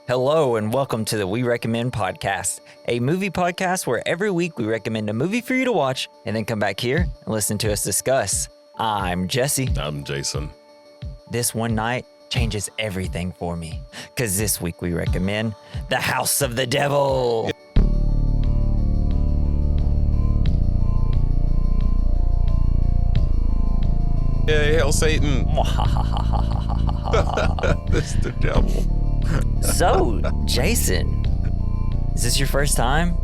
Hello and welcome to the We Recommend podcast, a movie podcast where every week we recommend a movie for you to watch and then come back here and listen to us discuss. I'm Jesse. I'm Jason. This one night changes everything for me because this week we recommend The House of the Devil. Yay, hail Satan. That's the devil. So, Jason, is this your first time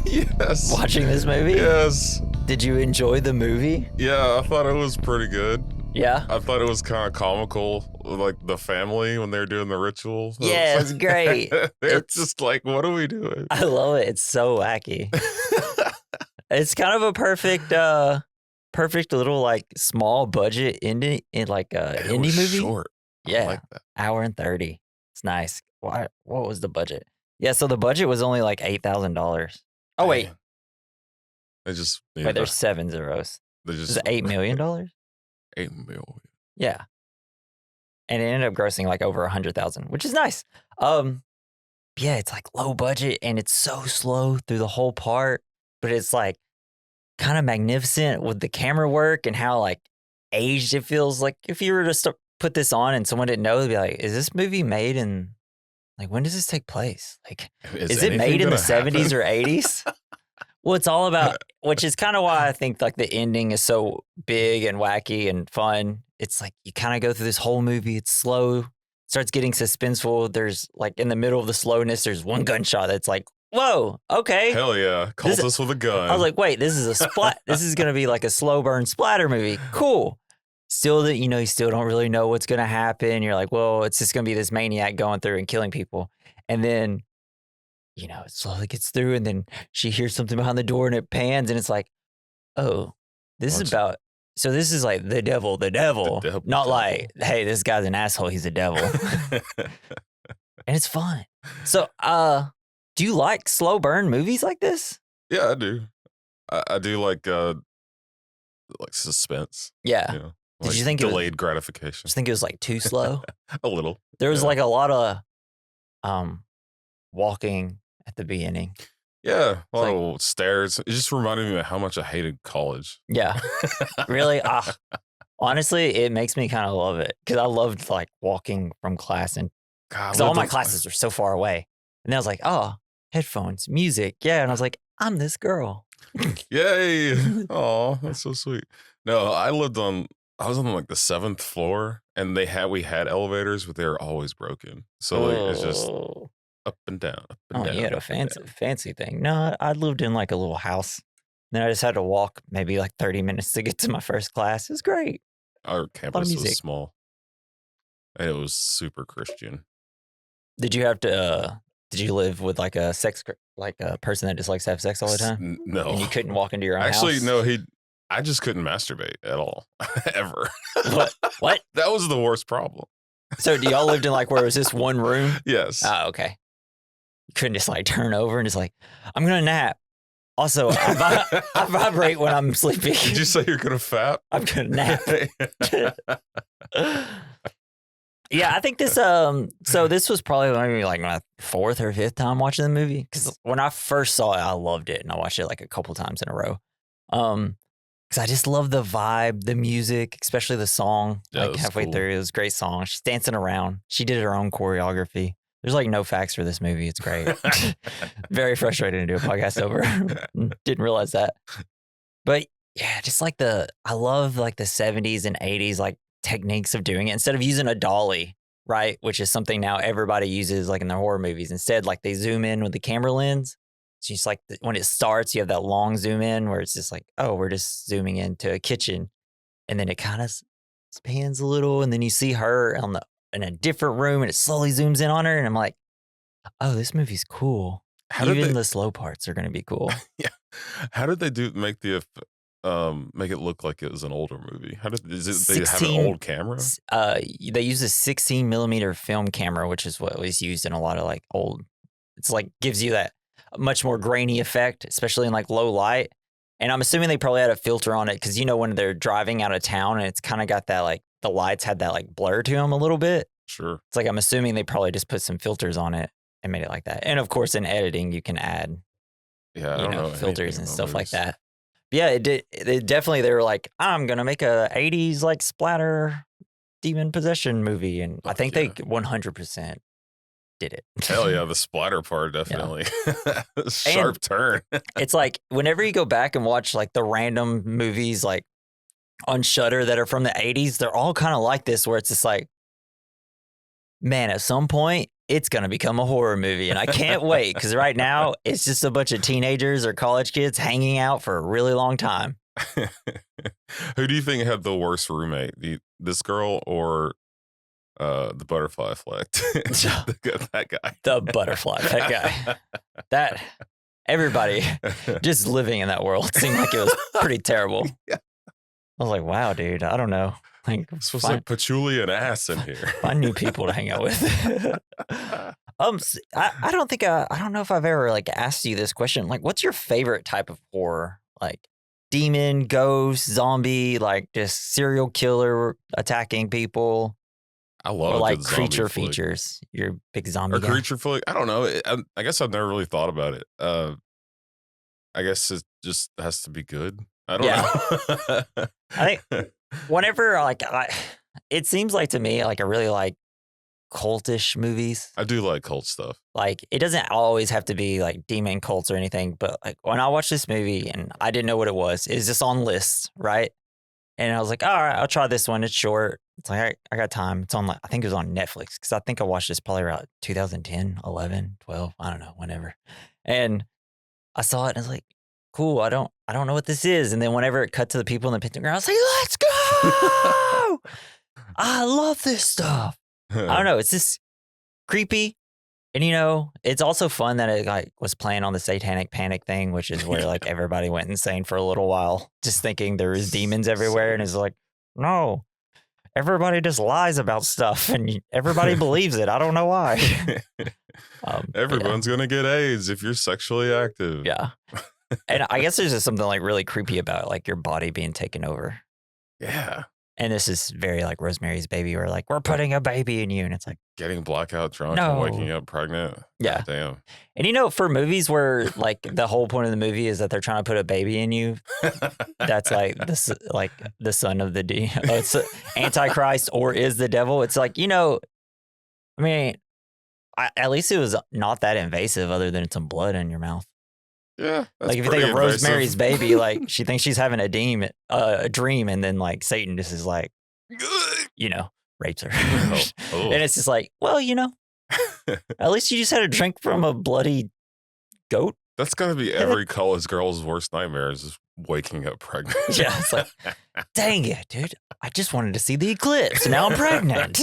Yes. watching this movie? Yes. Did you enjoy the movie? Yeah, I thought it was pretty good. Yeah? I thought it was kind of comical, like the family when they were doing the ritual. Yeah, it's great. They're just like, what are we doing? I love it. It's so wacky. It's kind of a perfect little like small budget indie It was movie. short. Yeah, I like that. hour and 30. It's nice. What was the budget? Yeah, so the budget was only like $8,000. Oh wait, Man. They just wait. There's 7 zeros. they Is just it $8 million? 8 million. Yeah, and it ended up grossing like over 100,000, which is nice. Yeah, it's like low budget and it's so slow through the whole part, but it's like kind of magnificent with the camera work and how like aged it feels. Like if you were to put this on and someone didn't know, they'd be like, is this movie made in, like, when does this take place? Like, is it made in the 70s or 80s? Well, it's all about, which is kind of why I think like the ending is so big and wacky and fun. It's like you kind of go through this whole movie. It's slow, starts getting suspenseful. There's like in the middle of the slowness, there's one gunshot that's like, whoa, okay. Hell yeah. Cultist with a gun. I was like, wait, this is a splat. This is going to be like a slow burn splatter movie. Cool. Still that, you still don't really know what's going to happen. You're like, well, it's just going to be this maniac going through and killing people. And then, it slowly gets through and then she hears something behind the door and it pans and it's like, oh, this is about, so this is like the devil, not like, hey, this guy's an asshole. He's a devil. And it's fun. So, do you like slow burn movies like this? Yeah, I do. I do like suspense. Yeah. Did you think delayed gratification? I think it was like too slow. A little. There was like a lot of walking at the beginning. Yeah, a lot of stairs. It just reminded me of how much I hated college. Yeah, really. Honestly, it makes me kind of love it because I loved like walking from class and because all my classes are so far away. And then I was like, oh, headphones, music, yeah. And I was like, I'm this girl. Yay! Oh, that's so sweet. No, I was on like the 7th floor, and we had elevators, but they were always broken. So like it's just up and down, up and down. You had a fancy thing. No, I lived in like a little house. Then I just had to walk maybe like 30 minutes to get to my first class. It was great. Our campus was small, and it was super Christian. Did you have to? Did you live with like a person that just likes to have sex all the time? No, and you couldn't walk into your own house? Actually, no. I just couldn't masturbate at all, ever. What? That was the worst problem. So, do y'all lived in like where it was just one room? Yes. Oh, okay. You couldn't just like turn over and just like, I'm gonna nap. Also, I vibrate when I'm sleeping. Did you say you're gonna fap? I'm gonna nap. Yeah, I think this. So this was probably maybe like my 4th or 5th time watching the movie because when I first saw it, I loved it and I watched it like a couple times in a row. Because I just love the vibe, the music, especially the song. Yeah, like halfway through, it was a great song. She's dancing around. She did her own choreography. There's like no facts for this movie. It's great. Very frustrating to do a podcast over. Didn't realize that. But yeah, just like I love like the 70s and 80s like techniques of doing it. Instead of using a dolly, right, which is something now everybody uses like in their horror movies. Instead, like they zoom in with the camera lens. So it's like when it starts, you have that long zoom in where it's just like, oh, we're just zooming into a kitchen. And then it kind of pans a little. And then you see her in a different room and it slowly zooms in on her. And I'm like, oh, this movie's cool. Even the slow parts are going to be cool. Yeah. How did they make it look like it was an older movie? They have an old camera? They use a 16 millimeter film camera, which is what was used in a lot of like old. It's like gives you that much more grainy effect, especially in like low light. And I'm assuming they probably had a filter on it because when they're driving out of town and it's kind of got that like the lights had that like blur to them a little bit. Sure. It's like I'm assuming they probably just put some filters on it and made it like that. And of course, in editing, you can add, Yeah, I don't know filters anything and about stuff like movies. that. But yeah, it did. It definitely, they were like, I'm gonna make a '80s like splatter demon possession movie, and I Fuck think they yeah. 100% did it. Hell yeah, the splatter part Yeah. definitely. And Sharp turn. it's like whenever you go back and watch like the random movies like on Shudder that are from the '80s, they're all kind of like this, where it's just like, man, at some point it's gonna become a horror movie, and I can't wait because right now it's just a bunch of teenagers or college kids hanging out for a really long time. Who do you think had the worst roommate? This girl or the butterfly effect? That guy. The butterfly, that guy, that everybody just living in that world seemed like it was pretty terrible. Yeah. I was like, wow, dude, I don't know. Like, This was like patchouli and ass in here. find new people to hang out with. I don't think I don't know if I've ever like asked you this question. Like, what's your favorite type of horror? Like demon, ghost, zombie, like just serial killer attacking people, I love or a like good zombie creature flick. features. You're a big zombie Or guy. creature flick. I don't know. I guess I've never really thought about it. I guess it just has to be good. I don't know. I think whenever it seems like to me like I really like cultish movies. I do like cult stuff. Like it doesn't always have to be like demon cults or anything, but like when I watched this movie and I didn't know what it was just on lists, right? And I was like, all right, I'll try this one. It's short. It's like, I got time. It's on, like, I think it was on Netflix because I think I watched this probably around 2010, 11, 12, I don't know, whenever. And I saw it and I was like, cool. I don't know what this is. And then whenever it cut to the people in the pentagram, I was like, let's go. I love this stuff. I don't know. It's just creepy. And it's also fun that it like was playing on the satanic panic thing, which is where like everybody went insane for a little while, just thinking there was demons everywhere. And it's like, no, everybody just lies about stuff and everybody believes it. I don't know why. Everyone's gonna get AIDS if you're sexually active. Yeah. And I guess there's just something like really creepy about like your body being taken over. Yeah. And this is very like Rosemary's Baby, where like we're putting a baby in you, and it's like Getting blackout drunk and waking up pregnant. Yeah. Damn. And for movies where like the whole point of the movie is that they're trying to put a baby in you, that's like the son of the it's Antichrist or is the devil. It's like, I mean, at least it was not that invasive other than some blood in your mouth. Yeah. Like if you think of Rosemary's Baby, like she thinks she's having a dream, and then like Satan just is like, rapes her. And it's just like, well, at least you just had a drink from a bloody goat. That's gotta be every college girl's worst nightmare is just waking up pregnant. Yeah, it's like, dang it, dude. I just wanted to see the eclipse. Now I'm pregnant.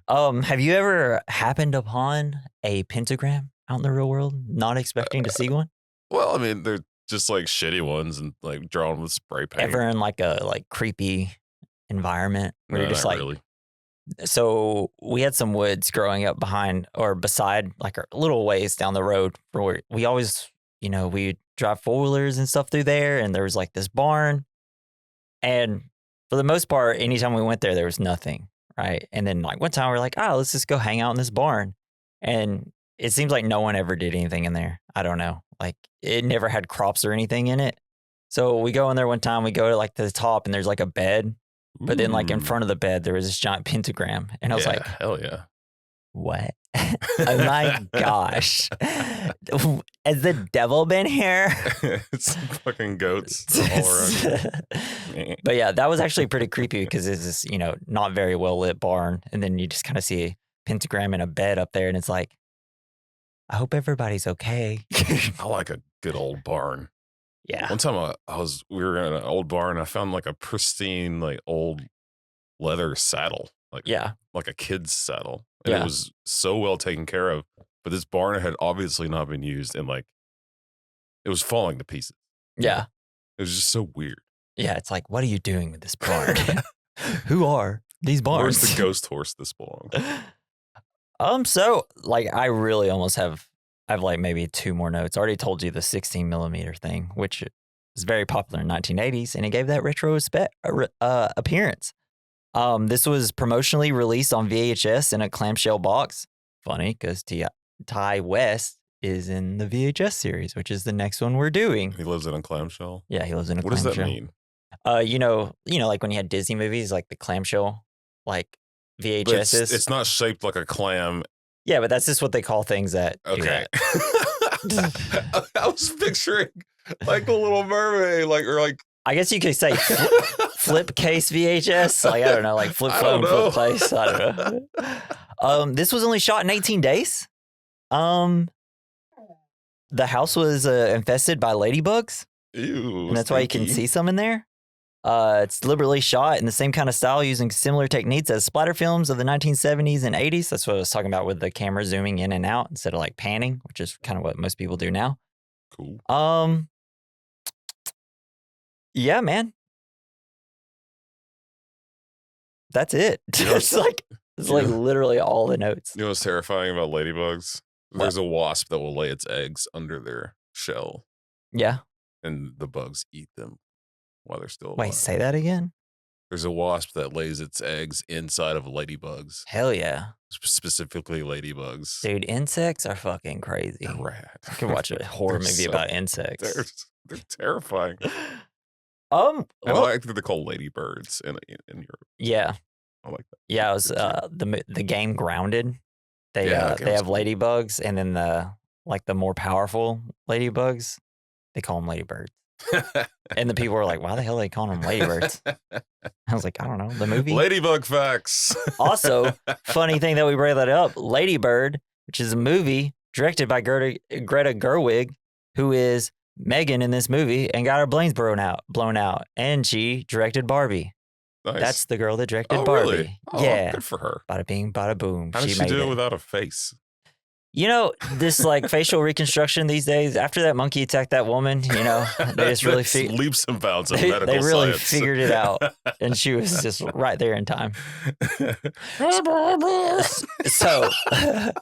Have you ever happened upon a pentagram out in the real world, not expecting to see one? Well, I mean, they're just like shitty ones and like drawn with spray paint. Ever in like a creepy environment where you're just not like, really. So we had some woods growing up behind or beside like a little ways down the road where we always, we drive 4-wheelers and stuff through there. And there was like this barn. And for the most part, anytime we went there was nothing. Right. And then like one time we're like, let's just go hang out in this barn. And it seems like no one ever did anything in there. I don't know. Like it never had crops or anything in it. So we go in there one time, we go to like the top and there's like a bed. But then like in front of the bed, there was this giant pentagram. And I was like, hell yeah. What? Oh my gosh. Has the devil been here? It's fucking goats all around. But yeah, that was actually pretty creepy because it's this, not very well lit barn. And then you just kind of see a pentagram in a bed up there. And it's like, I hope everybody's okay. I like a good old barn. Yeah. One time we were in an old barn and I found like a pristine, like old leather saddle. Like a kid's saddle. And it was so well taken care of. But this barn had obviously not been used and like it was falling to pieces. Yeah. It was just so weird. Yeah. It's like, what are you doing with this barn? Who are these barns? Where's the ghost horse this belongs? So like I really almost have like maybe 2 more notes. I already told you the 16 millimeter thing, which was very popular in 1980s, and it gave that retro appearance. This was promotionally released on VHS in a clamshell box. Funny, because Ty West is in the VHS series, which is the next one we're doing. He lives in a clamshell? Yeah, he lives in a What clamshell. does that mean? You know, like when you had Disney movies, like the clamshell, like But VHSs. it's not shaped like a clam. Yeah, but that's just what they call things that. Okay. I was picturing like the Little Mermaid, I guess you could say flip case VHS. Like, I don't know, like flip phone, flip place. I don't know. This was only shot in 18 days. The house was infested by ladybugs. Ew. And that's why you can see some in there. It's deliberately shot in the same kind of style using similar techniques as splatter films of the 1970s and 80s. That's what I was talking about with the camera zooming in and out instead of like panning, which is kind of what most people do now. Cool. Yeah, man. That's it. It's like literally all the notes. You know what's terrifying about ladybugs? What? There's a wasp that will lay its eggs under their shell, Yeah. and the bugs eat them while they're still alive. Wait, say that again? There's a wasp that lays its eggs inside of ladybugs, Hell yeah. specifically ladybugs. Dude, insects are fucking crazy. They're rad. I could watch a horror movie about insects. They're terrifying. Well, And I think they're called ladybirds in Europe. yeah. I like that. Yeah, it was the game Grounded. They Yeah, that they game's have cool. ladybugs, and then the more powerful ladybugs, they call them ladybirds. And the people were like, "Why the hell are they calling them ladybirds?" I was like, "I don't know." The movie. Ladybug facts. Also, funny thing that we brought that up, Lady Bird, which is a movie directed by Greta Gerwig, who is Megan in this movie and got her brains blown out, and she directed Barbie. Nice. That's the girl that directed Barbie. Barbie. Really? Oh, Yeah. good for her. Bada bing, bada boom. How did she made do it without a face? You know, this like facial reconstruction these days, after that monkey attacked that woman, you know, they just really leaps and bounds of medical they really science. figured it out. And she was just right there in time. So, all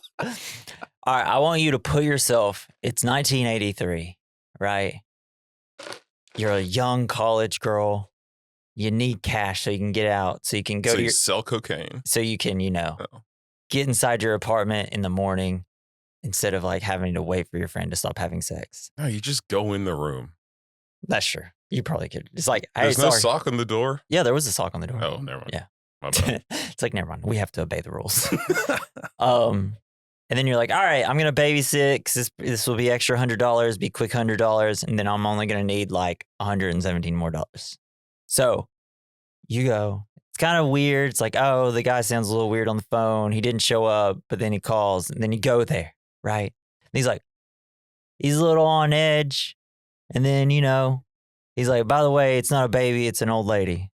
right, I want you to put yourself, it's 1983, right? You're a young college girl. You need cash so you can get out, so you can go so to you your, sell cocaine. so you can, Oh. get inside your apartment in the morning instead of like having to wait for your friend to stop having sex. No, you just go in the room. That's true. You probably could. It's like, hey, There's no sorry. sock on the door. Yeah, there was a sock on the door. Oh, never mind. Yeah. My bad. It's like, never mind. We have to obey the rules. And then you're like, all right, I'm going to babysit because this will be extra $100, be quick $100. And then I'm only going to need like $117 more. So you go. It's kind of weird. It's like, oh, the guy sounds a little weird on the phone. He didn't show up, but then he calls. And then you go there, right? And he's like, he's a little on edge. And then, he's like, by the way, it's not a baby. It's an old lady.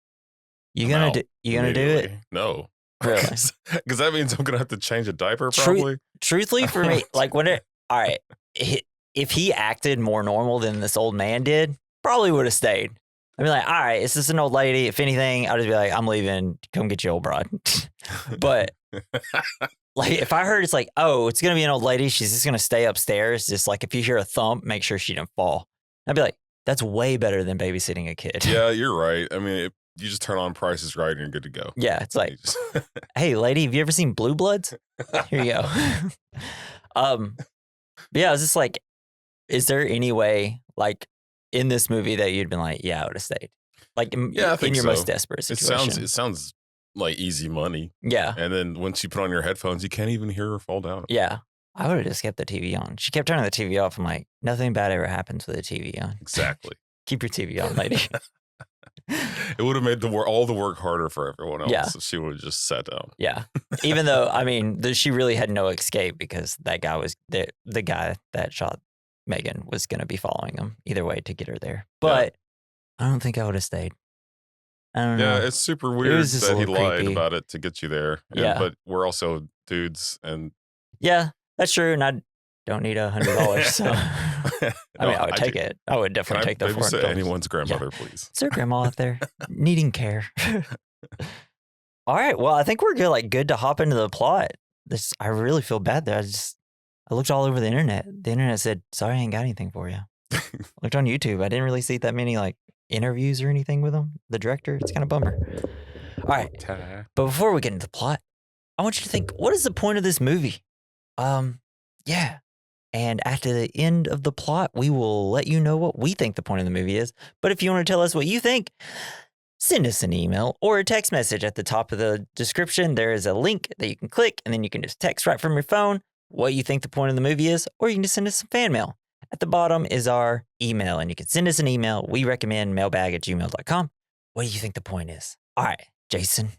You gonna do it? No. Really? Because that means I'm going to have to change a diaper probably. Truthfully, for me, like all right, if he acted more normal than this old man did, probably would have stayed. I'd be like, all right, it's just an old lady. If anything, I'd just be like, I'm leaving. Come get your old broad. But like, if I heard it's like, oh, it's going to be an old lady. She's just going to stay upstairs. Just like if you hear a thump, make sure she didn't fall. I'd be like, that's way better than babysitting a kid. Yeah, you're right. I mean, you just turn on Price is Right and you're good to go. Yeah, it's like, hey, lady, have you ever seen Blue Bloods? Here you go. Yeah, I was just like, is there any way, like, in this movie that you'd been like, yeah, I would have stayed? Like, I think in your so. most desperate situation. It sounds like easy money. Yeah. And then once you put on your headphones, you can't even hear her fall down. Yeah. I would have just kept the TV on. She kept turning the TV off. I'm like, nothing bad ever happens with the TV on. Exactly. Keep your TV on, lady. It would have made all the work harder for everyone else Yeah. if she would have just sat down. Yeah. Even though, I mean, she really had no escape because that guy was the guy that shot Megan was going to be following him either way to get her there. But I don't think I would have stayed. I don't know. Yeah, it's super weird was just that a he little lied creepy. about it to get you there. Yeah. But we're also dudes and Yeah, that's true. And I don't need $100. So I mean, I would take it. I would definitely take the babysit $400. anyone's grandmother, please. Is there grandma out there needing care? All right. Well, I think we're good to hop into the plot. I really feel bad there. I looked all over the internet. The internet said, sorry, I ain't got anything for you. Looked on YouTube. I didn't really see that many like interviews or anything with him, the director. It's kind of bummer. All right. But before we get into the plot, I want you to think, what is the point of this movie? Yeah. And after the end of the plot, we will let you know what we think the point of the movie is. But if you want to tell us what you think, send us an email or a text message at the top of the description. There is a link that you can click, and then you can just text right from your phone what you think the point of the movie is, or you can just send us some fan mail. At the bottom is our email, and you can send us an email. We recommend mailbag@gmail.com. What do you think the point is? All right, Jason,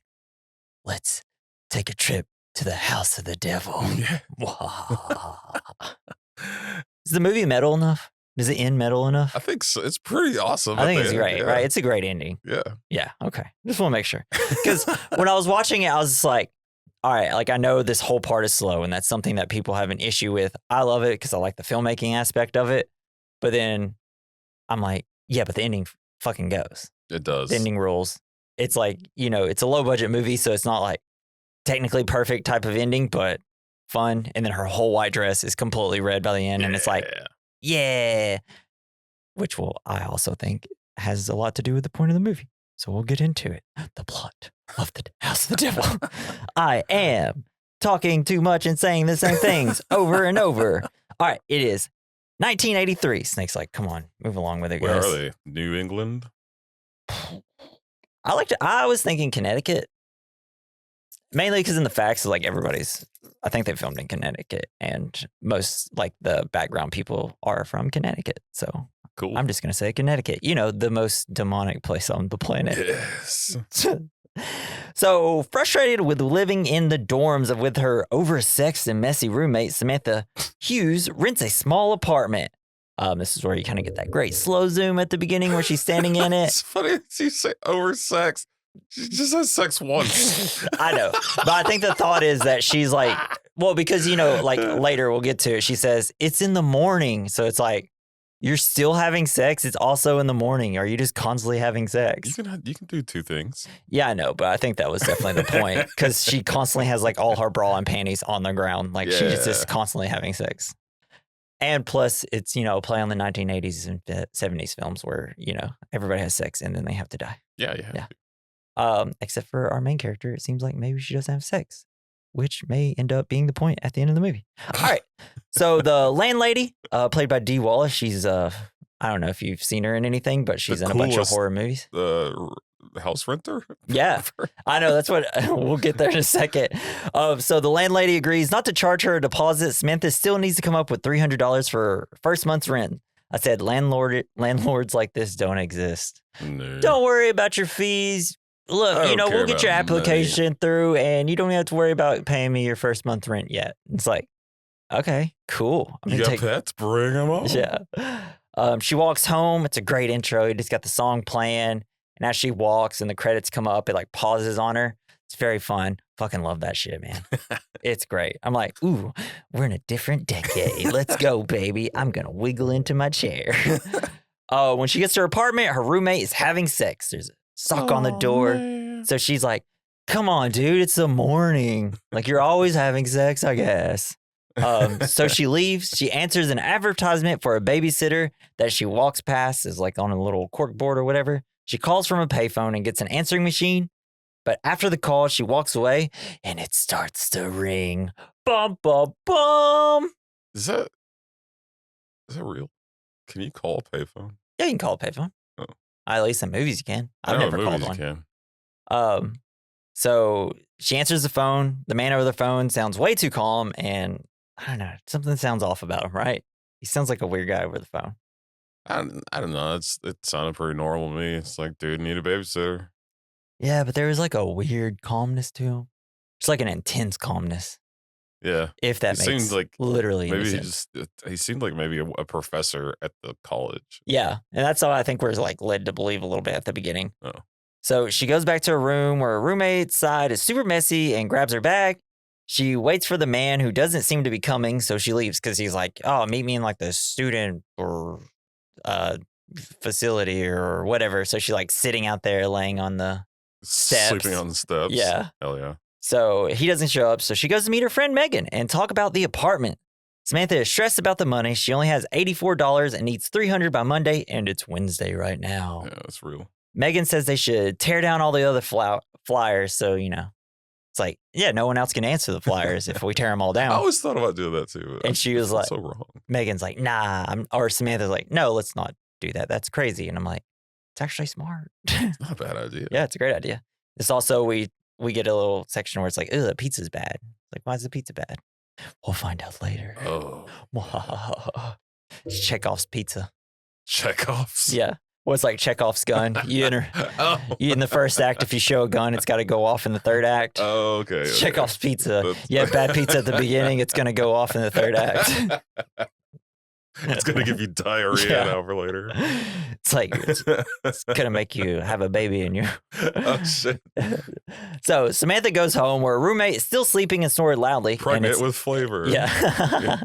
let's take a trip to the house of the devil. Yeah. Is the movie metal enough? Does it end metal enough? I think so. It's pretty awesome. I think it's great, right? It's a great ending. Yeah. Yeah, okay. Just want to make sure. Because when I was watching it, I was just like, all right, like I know this whole part is slow, and that's something that people have an issue with. I love it because I like the filmmaking aspect of it. But then I'm like, yeah, but the ending fucking goes. It does. The ending rules. It's like, it's a low budget movie, so it's not like technically perfect type of ending, but fun. And then her whole white dress is completely red by the end, and it's like, yeah, which I also think has a lot to do with the point of the movie. So we'll get into it. The plot of the House of the Devil. I am talking too much and saying the same things over and over. All right, it is 1983. Snake's like, come on, move along with it, guys. Where are they? New England? I was thinking Connecticut. Mainly because in the facts, like I think they filmed in Connecticut, and most like the background people are from Connecticut. So cool. I'm just going to say Connecticut, the most demonic place on the planet. Yes. So frustrated with living in the dorms with her oversexed and messy roommate, Samantha Hughes rents a small apartment. This is where you kind of get that great slow zoom at the beginning where she's standing in it. It's funny you say oversexed. She just has sex once. I know. But I think the thought is that she's like, well, because, like later we'll get to it. She says, it's in the morning. So it's like, you're still having sex. It's also in the morning. Are you just constantly having sex? You can do two things. Yeah, I know. But I think that was definitely the point because she constantly has like all her bra and panties on the ground. Like she's just constantly having sex. And plus it's, play on the 1980s and 70s films where, everybody has sex and then they have to die. Yeah. Except for our main character, it seems like maybe she doesn't have sex, which may end up being the point at the end of the movie. All right. So the landlady, played by Dee Wallace, she's I don't know if you've seen her in anything, but she's in a bunch of horror movies. The house renter? Yeah, I know. That's what we'll get there in a second. So the landlady agrees not to charge her a deposit. Samantha still needs to come up with $300 for her first month's rent. I said, landlords like this don't exist. No. Don't worry about your fees. Look, we'll get your application through and you don't have to worry about paying me your first month rent yet. It's like, okay, cool. You got pets? Bring them on. Yeah. She walks home. It's a great intro. You just got the song playing. And as she walks and the credits come up, it like pauses on her. It's very fun. Fucking love that shit, man. It's great. I'm like, ooh, we're in a different decade. Let's go, baby. I'm going to wiggle into my chair. When she gets to her apartment, her roommate is having sex. There's a sock on the door. Man. So she's like, come on, dude, it's the morning. Like, you're always having sex, I guess. So she leaves. She answers an advertisement for a babysitter that she walks past, is like on a little cork board or whatever. She calls from a payphone and gets an answering machine. But after the call, she walks away and it starts to ring. Bum, bum, bum. Is that real? Can you call a payphone? Yeah, you can call a payphone. Oh. At least in movies you can. I've never called one. Can. So she answers the phone. The man over the phone sounds way too calm, and I don't know, something sounds off about him, right? He sounds like a weird guy over the phone. I don't know. It sounded pretty normal to me. It's like, dude, need a babysitter. Yeah, but there was like a weird calmness to him. It's like an intense calmness. Yeah. If that makes seemed like literally maybe he seemed like maybe a professor at the college. Yeah. And that's all I think we're like led to believe a little bit at the beginning. Oh. So she goes back to her room where her roommate's side is super messy and grabs her bag. She waits for the man who doesn't seem to be coming, so she leaves because he's like, oh, meet me in like the student or facility or whatever. So she's like sitting out there laying on the steps. Sleeping on the steps. Yeah. Hell yeah. So he doesn't show up. So she goes to meet her friend Megan and talk about the apartment. Samantha is stressed about the money. She only has $84 and needs $300 by Monday, and it's Wednesday right now. Yeah, that's real. Megan says they should tear down all the other flyers. So, it's like, yeah, no one else can answer the flyers if we tear them all I down. always thought about doing that too. And she was like, so wrong. Megan's like, nah. Or Samantha's like, no, let's not do that. That's crazy. And I'm like, it's actually smart. It's not a bad idea. Yeah, it's a great idea. It's also, we get a little section where it's like, oh, the pizza's bad. It's like, why is the pizza bad? We'll find out later. Oh. It's Chekhov's pizza. Chekhov's? Yeah. Well, it's like Chekhov's gun. You in the first act, if you show a gun, it's got to go off in the third act. Oh, okay. Chekhov's pizza. You have bad pizza at the beginning, it's going to go off in the third act. It's going to give you diarrhea an hour later. It's like, it's going to make you have a baby in you. Oh, shit. So Samantha goes home where her roommate is still sleeping and snoring loudly. Pregnant with flavor. Yeah.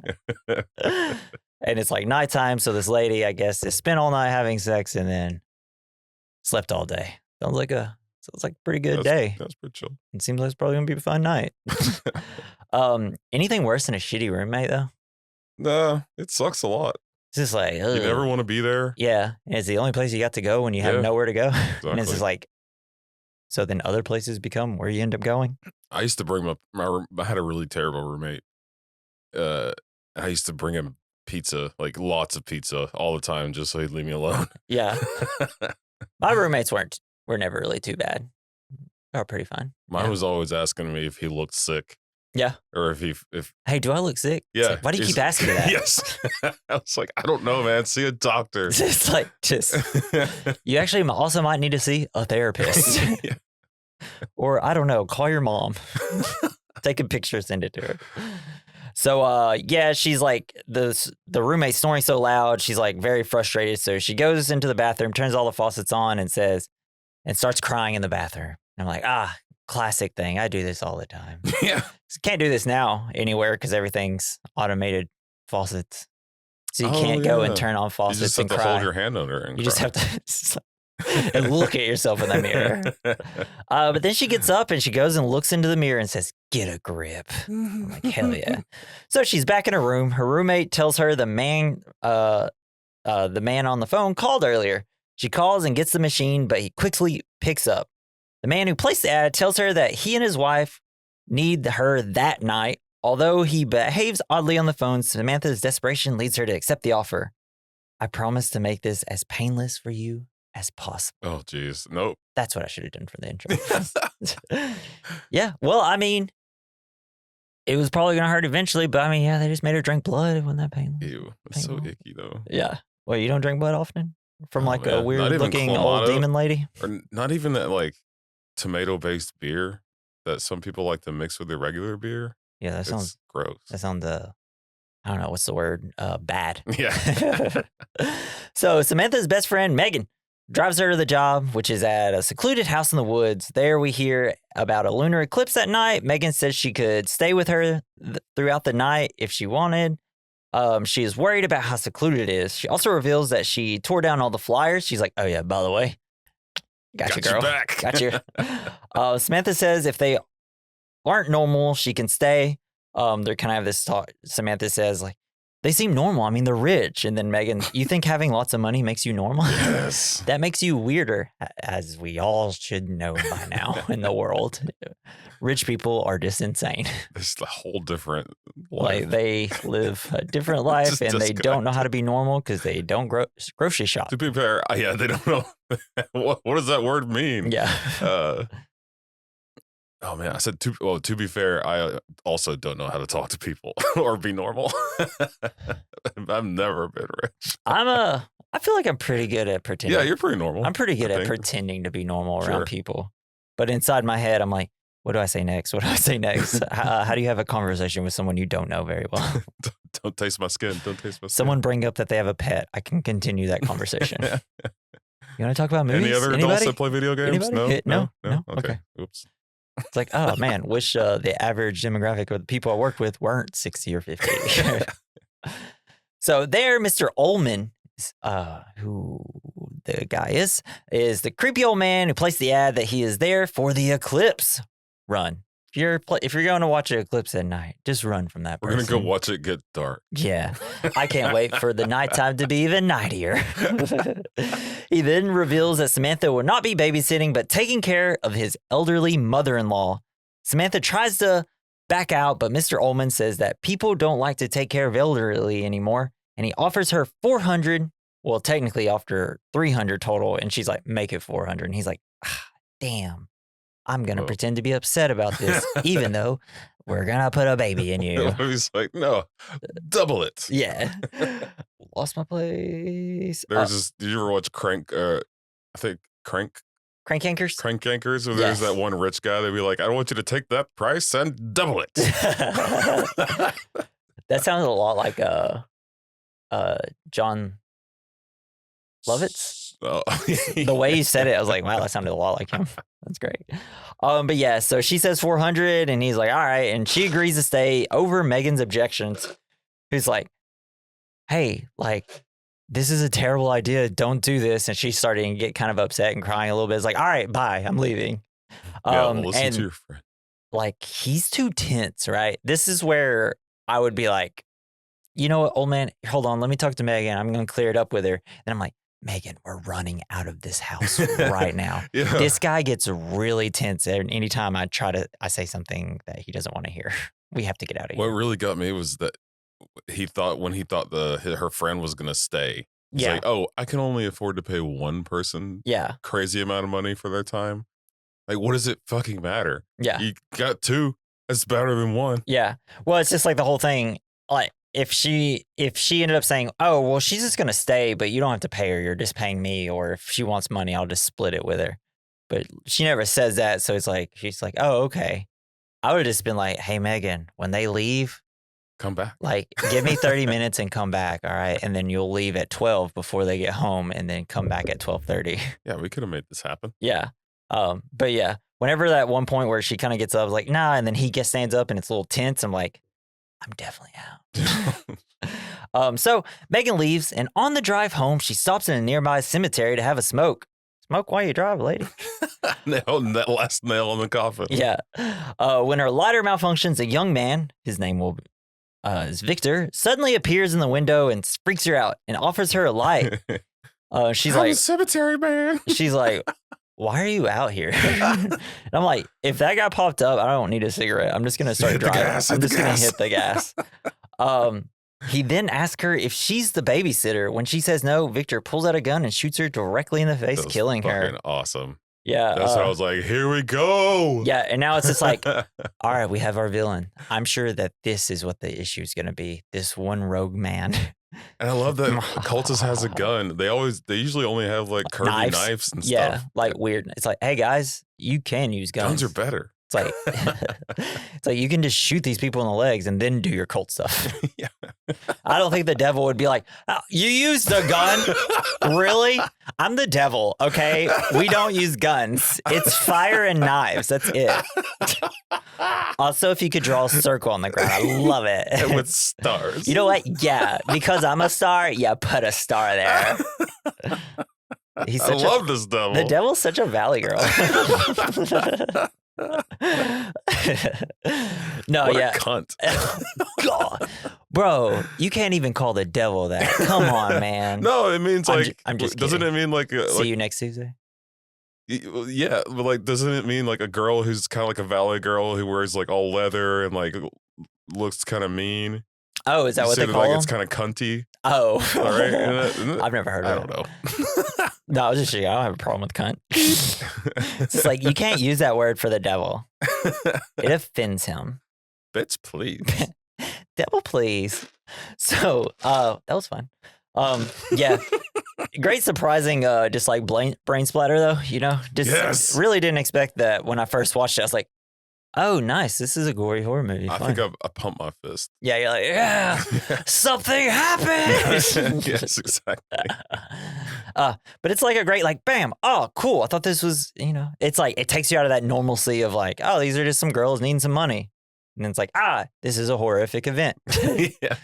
And it's like nighttime, so this lady, I guess, just spent all night having sex and then slept all day. Sounds like a pretty good day. That's pretty chill. It seems like it's probably gonna be a fun night. Anything worse than a shitty roommate though? Nah, it sucks a lot. It's just like, ugh. You never want to be there. Yeah, and it's the only place you got to go when you have nowhere to go. Exactly. And it's just like, so then other places become where you end up going. I used to bring I had a really terrible roommate. I used to bring him pizza, like lots of pizza all the time, just so he'd leave me alone. Yeah. My roommates were never really too bad. They were pretty fine. Mine was always asking me if he looked sick. Yeah. Or if hey, do I look sick? Yeah. Like, why do you keep asking me that? Yes. I was like, I don't know, man. See a doctor. It's like, you actually also might need to see a therapist. Yeah. Or I don't know, call your mom. Take a picture, send it to her. So, she's like, the roommate snoring so loud, she's like very frustrated. So she goes into the bathroom, turns all the faucets on and starts crying in the bathroom. And I'm like, classic thing. I do this all the time. Yeah. Can't do this now anywhere because everything's automated faucets. So you can't go and turn on faucets you just have and to cry. hold your hand under it and you cry. just have to and look at yourself in the mirror. But then she gets up and she goes and looks into the mirror and says, get a grip. I'm like, hell yeah. So she's back in her room. Her roommate tells her the man on the phone called earlier. She calls and gets the machine, but he quickly picks up. The man who placed the ad tells her that he and his wife need her that night. Although he behaves oddly on the phone, Samantha's desperation leads her to accept the offer. I promise to make this as painless for you as possible. Oh, geez. Nope. That's what I should have done for the intro. Yeah. Well, I mean, it was probably going to hurt eventually, but I mean, yeah, they just made her drink blood. It wasn't that painless. Ew. It's so icky, though. Yeah. Well, you don't drink blood often? From like a man. weird looking old demon lady? Or not even that like tomato-based beer that some people like to mix with their regular beer. Yeah, that sounds gross. That sounds, I don't know, what's the word? Bad. Yeah. So Samantha's best friend, Megan, drives her to the job, which is at a secluded house in the woods. There we hear about a lunar eclipse that night. Megan says she could stay with her throughout the night if she wanted. She is worried about how secluded it is. She also reveals that she tore down all the flyers. She's like, oh yeah, by the way, got you, girl. You back. Got you. Samantha says if they aren't normal, she can stay. They're kind of have this talk. Samantha says like, they seem normal. I mean, they're rich. And then Megan, you think having lots of money makes you normal? Yes. That makes you weirder, as we all should know by now in the world. Rich people are just insane. It's a whole different life. Like they live a different life and they don't know how to be normal because they don't grocery shop. To be fair, yeah, they don't know. What does that word mean? Yeah. Oh man, I said to be fair, I also don't know how to talk to people or be normal. I've never been rich. I feel like I'm pretty good at pretending. Yeah, you're pretty normal. I'm pretty good at pretending to be normal around people. But inside my head, I'm like, what do I say next? What do I say next? How do you have a conversation with someone you don't know very well? Don't taste my skin. Don't taste my skin. Someone bring up that they have a pet. I can continue that conversation. You want to talk about movies? Any other adults that play video games? No? Okay. Oops. It's like, oh man, wish the average demographic of the people I worked with weren't 60 or 50. So there, Mr. Ullman, who the guy is the creepy old man who placed the ad that he is there for the eclipse run. If you're going to watch an eclipse at night, just run from that person. We're going to go watch it get dark. Yeah. I can't wait for the nighttime to be even nightier. He then reveals that Samantha will not be babysitting, but taking care of his elderly mother-in-law. Samantha tries to back out, but Mr. Ullman says that people don't like to take care of elderly anymore, and he offers her $400. Well, technically after $300 total, and she's like, make it $400. And he's like, damn, I'm going to pretend to be upset about this, even though we're going to put a baby in you. He's like, no, double it. Yeah. Lost my place. There's this, did you ever watch Crank? I think Crank Yankers? Crank Yankers. So there's that one rich guy that'd be like, I don't want you to take that price and double it. That sounded a lot like John Lovitz. Oh. The way you said it, I was like, wow, that sounded a lot like him. That's great. But yeah, so she says 400 and he's like, all right. And she agrees to stay over Megan's objections. Who's like, hey, like, this is a terrible idea. Don't do this. And she's starting to get kind of upset and crying a little bit. It's like, all right, bye. I'm leaving. Listen to your friend. Like, he's too tense, right? This is where I would be like, you know what, old man, hold on. Let me talk to Megan. I'm going to clear it up with her. And I'm like, Megan, we're running out of this house right now. This guy gets really tense anytime I say something that he doesn't want to hear. We have to get out of here. What really got me was that when he thought her friend was going to stay. He's like, oh, I can only afford to pay one person crazy amount of money for their time. Like, what does it fucking matter? Yeah. You got two. That's better than one. Yeah. Well, it's just like the whole thing. Like, if she ended up saying, oh, well, she's just going to stay, but you don't have to pay her. You're just paying me. Or if she wants money, I'll just split it with her. But she never says that. So it's like, she's like, oh, okay. I would have just been like, hey, Megan, when they leave, come back. Like, give me 30 minutes and come back. All right. And then you'll leave at 12 before they get home and then come back at 12:30. Yeah, we could have made this happen. Yeah. But yeah, whenever that one point where she kind of gets up, I was like, nah. And then he stands up and it's a little tense. I'm like, I'm definitely out. So Megan leaves, and on the drive home, she stops in a nearby cemetery to have a smoke. Smoke while you drive, lady. That last nail in the coffin. Yeah. When her lighter malfunctions, a young man, his name is Victor, suddenly appears in the window and freaks her out and offers her a light. She's I'm like, a cemetery man. She's like, why are you out here? And I'm like, if that guy popped up, I don't need a cigarette. I'm just going to start driving. I'm just going to hit the gas. He then asks her if she's the babysitter. When she says no, Victor pulls out a gun and shoots her directly in the face, killing her. Awesome. Yeah. That's how I was like, here we go. Yeah. And now it's just like, all right, we have our villain. I'm sure that this is what the issue is going to be. This one rogue man. And I love that Cultist has a gun. They usually only have like curvy knives and stuff. Yeah, like weird. It's like, hey guys, you can use guns. Guns are better. It's like, you can just shoot these people in the legs and then do your cult stuff. Yeah. I don't think the devil would be like, oh, you used a gun? Really? I'm the devil, okay? We don't use guns. It's fire and knives. That's it. Also, if you could draw a circle on the ground, I love it. And with stars. You know what? Yeah, because I'm a star, yeah, put a star there. I love this devil. The devil's such a valley girl. No, what yeah. a cunt. God. Bro, you can't even call the devil that. Come on, man. No, it means like, I'm just doesn't kidding. it mean like See you next Tuesday? Yeah, but like, doesn't it mean like a girl who's kind of like a valley girl who wears like all leather and like looks kind of mean? Oh, is that what they call like them? It's kind of cunty. Oh, all right. Isn't it? I've never heard of it. I don't know. No, I was just I don't have a problem with cunt. It's just like, you can't use that word for the devil. It offends him. Bitch, please. Devil, please. So, that was fun. Yeah. Great surprising, just like brain splatter though, you know? Just really didn't expect that when I first watched it. I was like, oh, nice. This is a gory horror movie. I think I pumped my fist. Yeah, you're like, yeah, something happened. Yes, exactly. But it's like a great, like, bam, oh, cool. I thought this was, you know, it's like, it takes you out of that normalcy of like, oh, these are just some girls needing some money. And then it's like, this is a horrific event. Yeah.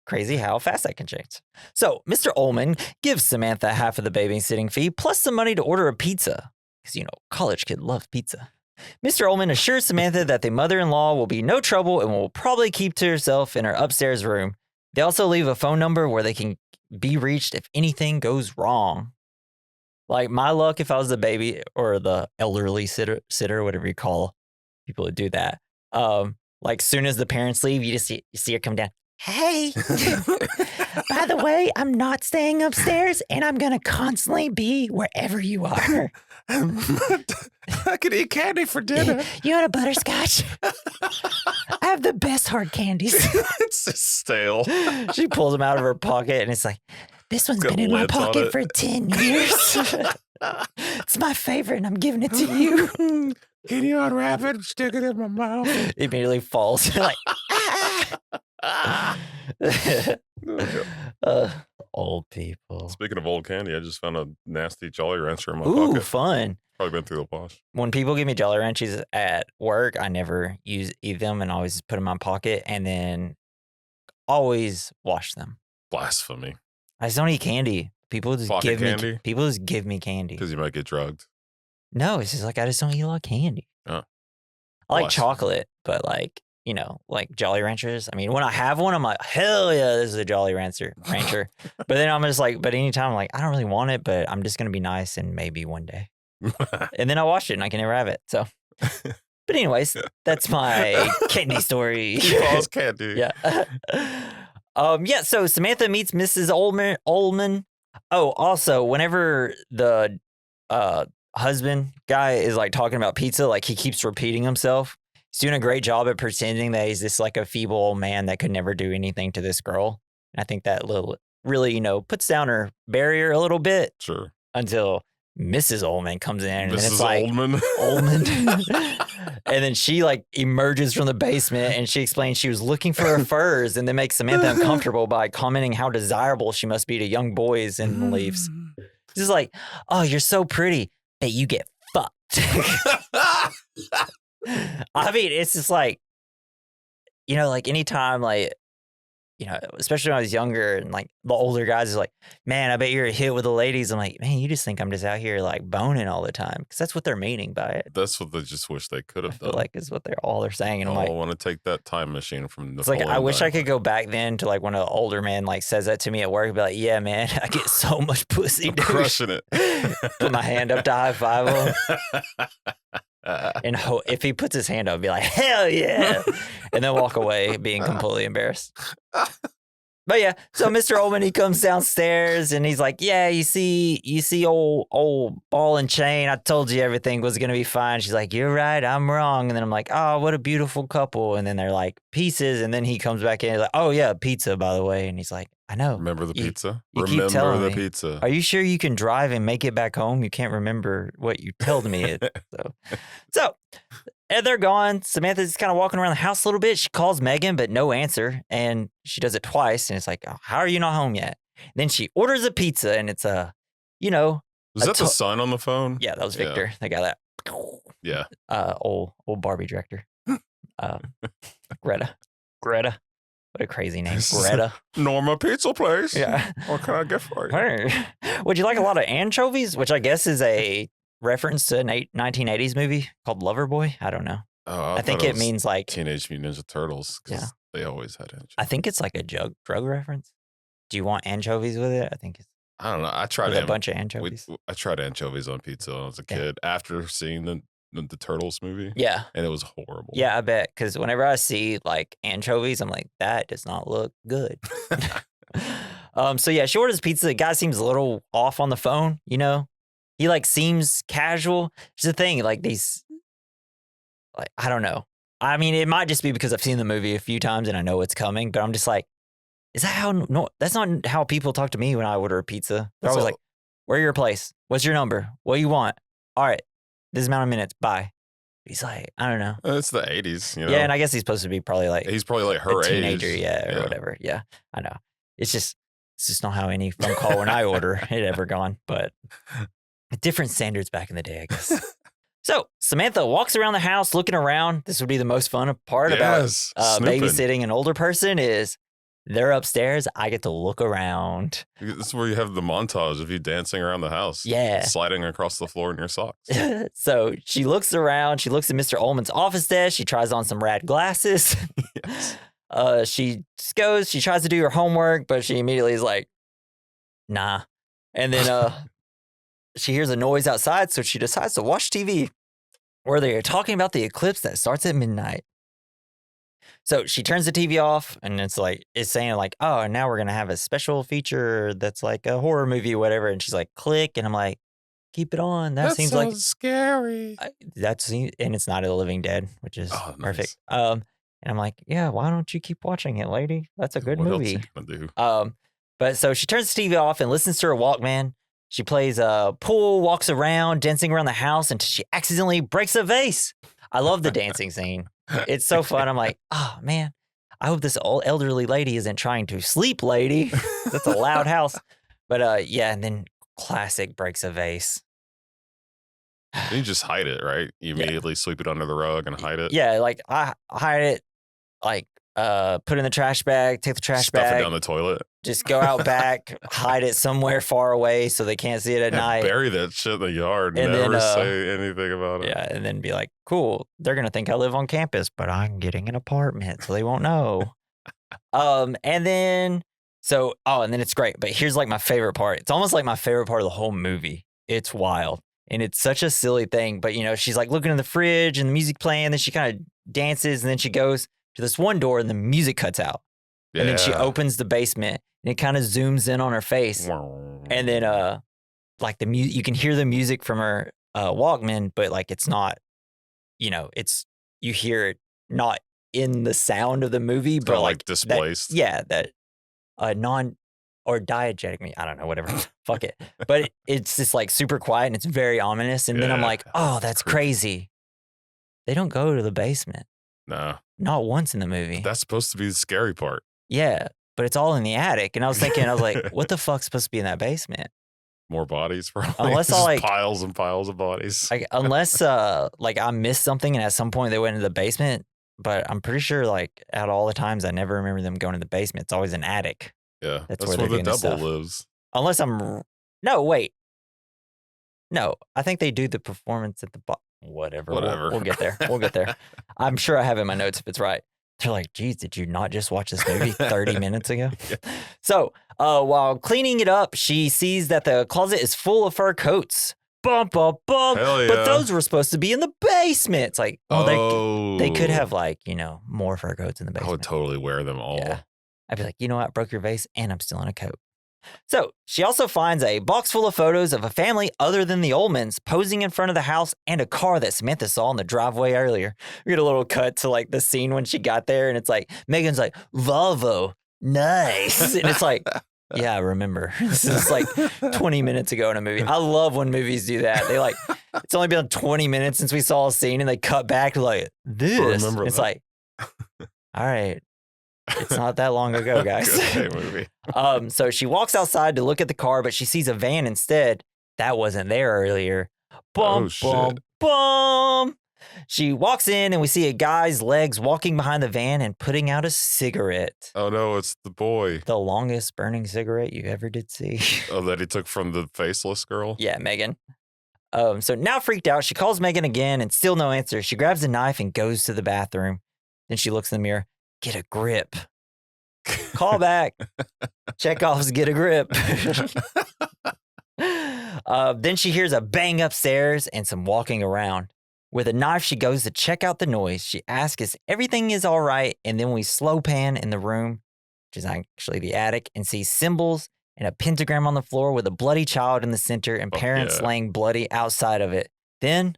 Crazy how fast that can change. So Mr. Ullman gives Samantha half of the babysitting fee plus some money to order a pizza. Because, you know, college kid loves pizza. Mr. Ullman assures Samantha that the mother-in-law will be no trouble and will probably keep to herself in her upstairs room. They also leave a phone number where they can be reached if anything goes wrong. Like my luck, if I was the baby or the elderly sitter, whatever you call people who do that. Like soon as the parents leave, you see her come down. Hey, by the way, I'm not staying upstairs, and I'm gonna constantly be wherever you are. I could eat candy for dinner. You want a butterscotch? I have the best hard candies. It's just stale. She pulls them out of her pocket, and it's like, this one's been in my pocket for 10 years. It's my favorite, and I'm giving it to you. Can you unwrap it and stick it in my mouth? It immediately falls. Like, old people. Speaking of old candy, I just found a nasty Jolly Rancher in my Ooh, pocket. fun. Probably been through the wash. When people give me Jolly Ranchers at work, I never eat them and always put them in my pocket and then always wash them. Blasphemy. I just don't eat candy. People just Pocket give candy? me people just give me candy. Because you might get drugged. No, it's just like I just don't eat a lot of candy. Oh. I like Blasphemy. chocolate, but like, you know, like Jolly Ranchers. I mean, when I have one, I'm like, hell yeah, this is a Jolly Rancher. But then I'm just like, but anytime I'm like, I don't really want it, but I'm just gonna be nice and maybe one day. And then I wash it and I can never have it. So but anyways, that's my candy story. Paul's candy. Yeah. Yeah, so Samantha meets Mrs. Ullman. Oh, also, whenever the husband guy is like talking about pizza, like he keeps repeating himself. He's doing a great job at pretending that he's this like a feeble old man that could never do anything to this girl. And I think that little really, you know, puts down her barrier a little bit. Sure. Until Mrs. Ullman comes in and Mrs. it's like Ullman. and then she like emerges from the basement and she explains she was looking for her furs and then makes Samantha uncomfortable by commenting how desirable she must be to young boys and leaves. She's like, oh, you're so pretty that you get fucked. I mean, it's just like, you know, like anytime like, you know, especially when I was younger and like the older guys is like, man, I bet you're a hit with the ladies. I'm like, man, you just think I'm just out here like boning all the time because that's what they're meaning by it. That's what they just wish they could have done. Like is what they're saying. And I'm I like, want to take that time machine from it's like, I wish I could go back then to like when an older man like says that to me at work, be like, yeah, man, I get so much pussy, dude. Crushing it. Put my hand up to high five him. And if he puts his hand up, be like, hell yeah. And then walk away being completely embarrassed. But yeah, so Mr. Ullman, he comes downstairs and he's like, yeah, you see old ball and chain. I told you everything was going to be fine. She's like, you're right, I'm wrong. And then I'm like, oh, what a beautiful couple. And then they're like, pieces. And then he comes back in and he's like, oh yeah, pizza, by the way. And he's like, I know. Remember the pizza? You keep Remember telling the me. pizza. Are you sure you can drive and make it back home? You can't remember what you told me. So and they're gone. Samantha's kind of walking around the house a little bit. She calls Megan, but no answer. And she does it twice. And it's like, oh, how are you not home yet? Then she orders a pizza and it's you know. Was that the son on the phone? Yeah, that was Victor. They got that. Yeah. Old Barbie director. Greta. What a crazy name. Greta. Norma Pizza Place. Yeah. What can I get for you? Hey. Would you like a lot of anchovies? Which I guess is a reference to a 1980s movie called Loverboy. I don't know. Oh, I think it means like Teenage Mutant Ninja Turtles. Yeah. They always had anchovies. I think it's like a drug reference. Do you want anchovies with it? I think it's. I don't know. I tried a bunch of anchovies. I tried anchovies on pizza when I was a kid after seeing the Turtles movie. Yeah. And it was horrible. Yeah, I bet. Because whenever I see like anchovies, I'm like, that does not look good. So yeah, she orders pizza. The guy seems a little off on the phone, you know? He like seems casual. Here's the thing, like these, like, I don't know. I mean, it might just be because I've seen the movie a few times and I know it's coming, but I'm just like, is that how, no, that's not how people talk to me when I order a pizza. They're always like, where's your place? What's your number? What do you want? All right, this amount of minutes, bye. He's like, I don't know. It's the 80s, you know? Yeah, and I guess he's supposed to be probably like. He's probably like her a teenager, age. or whatever. Yeah, I know. It's just not how any phone call when I order it ever gone, but different standards back in the day, I guess. So Samantha walks around the house looking around. This would be the most fun part about babysitting an older person is they're upstairs. I get to look around. This is where you have the montage of you dancing around the house. Yeah. Sliding across the floor in your socks. So she looks around. She looks at Mr. Ullman's office desk. She tries on some rad glasses. Yes. She just goes. She tries to do her homework, but she immediately is like, nah. And then she hears a noise outside, so she decides to watch TV where they are talking about the eclipse that starts at midnight. So she turns the TV off, and it's saying like, oh, now we're going to have a special feature that's like a horror movie or whatever. And she's like, click. And I'm like, keep it on. That seems like scary. And it's not a Living Dead, which is perfect. Nice. And I'm like, yeah, why don't you keep watching it, lady? That's a good what movie. What else are you gonna do? But so she turns the TV off and listens to her Walkman. She plays pool, walks around, dancing around the house until she accidentally breaks a vase. I love the dancing scene. It's so fun. I'm like, oh, man, I hope this old elderly lady isn't trying to sleep, lady. That's a loud house. But yeah, and then classic breaks a vase. You just hide it, right? You immediately sweep it under the rug and hide it. Yeah, like I hide it, like put it in the trash bag, take the trash bag. Stuff it down the toilet. Just go out back, hide it somewhere far away so they can't see it at night. Bury that shit in the yard. And never say anything about it. Yeah, and then be like, cool, they're going to think I live on campus, but I'm getting an apartment, so they won't know. And then it's great. But here's like my favorite part. It's almost like my favorite part of the whole movie. It's wild. And it's such a silly thing. But, she's like looking in the fridge and the music playing. Then she kind of dances. And then she goes to this one door and the music cuts out. Yeah. And then she opens the basement and it kind of zooms in on her face. And then like the music, you can hear the music from her Walkman, but like it's not, you hear it not in the sound of the movie, but like displaced. That non or diegetic me. I don't know, whatever. Fuck it. But it's just like super quiet and it's very ominous. And then I'm like, oh, that's crazy. They don't go to the basement. No. Not once in the movie. That's supposed to be the scary part. Yeah. But it's all in the attic. And I was like, what the fuck's supposed to be in that basement? More bodies, probably. Unless piles and piles of bodies. Unless I missed something and at some point they went into the basement. But I'm pretty sure at all the times I never remember them going to the basement. It's always an attic. Yeah, that's where the devil lives. Unless no, wait. No, I think they do the performance at the whatever. We'll get there. We'll get there. I'm sure I have it in my notes if it's right. They're like, geez, did you not just watch this movie 30 minutes ago? Yeah. So while cleaning it up, she sees that the closet is full of fur coats. Bump, bump, bump. Hell yeah. But those were supposed to be in the basement. It's like, they could have more fur coats in the basement. I would totally wear them all. Yeah. I'd be like, you know what? I broke your vase and I'm still in a coat. So she also finds a box full of photos of a family other than the Ullmans posing in front of the house and a car that Samantha saw in the driveway earlier. We get a little cut to the scene when she got there and it's like, Megan's like, Volvo, nice. And it's like, yeah, I remember. This is 20 minutes ago in a movie. I love when movies do that. They it's only been 20 minutes since we saw a scene and they cut back to this. It's like, all right. It's not that long ago, guys. Good movie. So she walks outside to look at the car, but she sees a van instead. That wasn't there earlier. Bum, bum, bum. She walks in and we see a guy's legs walking behind the van and putting out a cigarette. Oh no, it's the boy. The longest burning cigarette you ever did see. Oh, that he took from the faceless girl? Yeah, Megan. So now freaked out, she calls Megan again and still no answer. She grabs a knife and goes to the bathroom. Then she looks in the mirror. Get a grip. Call back. Chekhov's get a grip. Then she hears a bang upstairs and some walking around. With a knife, she goes to check out the noise. She asks if everything is all right, and then we slow pan in the room, which is actually the attic, and see symbols and a pentagram on the floor with a bloody child in the center and parents laying bloody outside of it. Then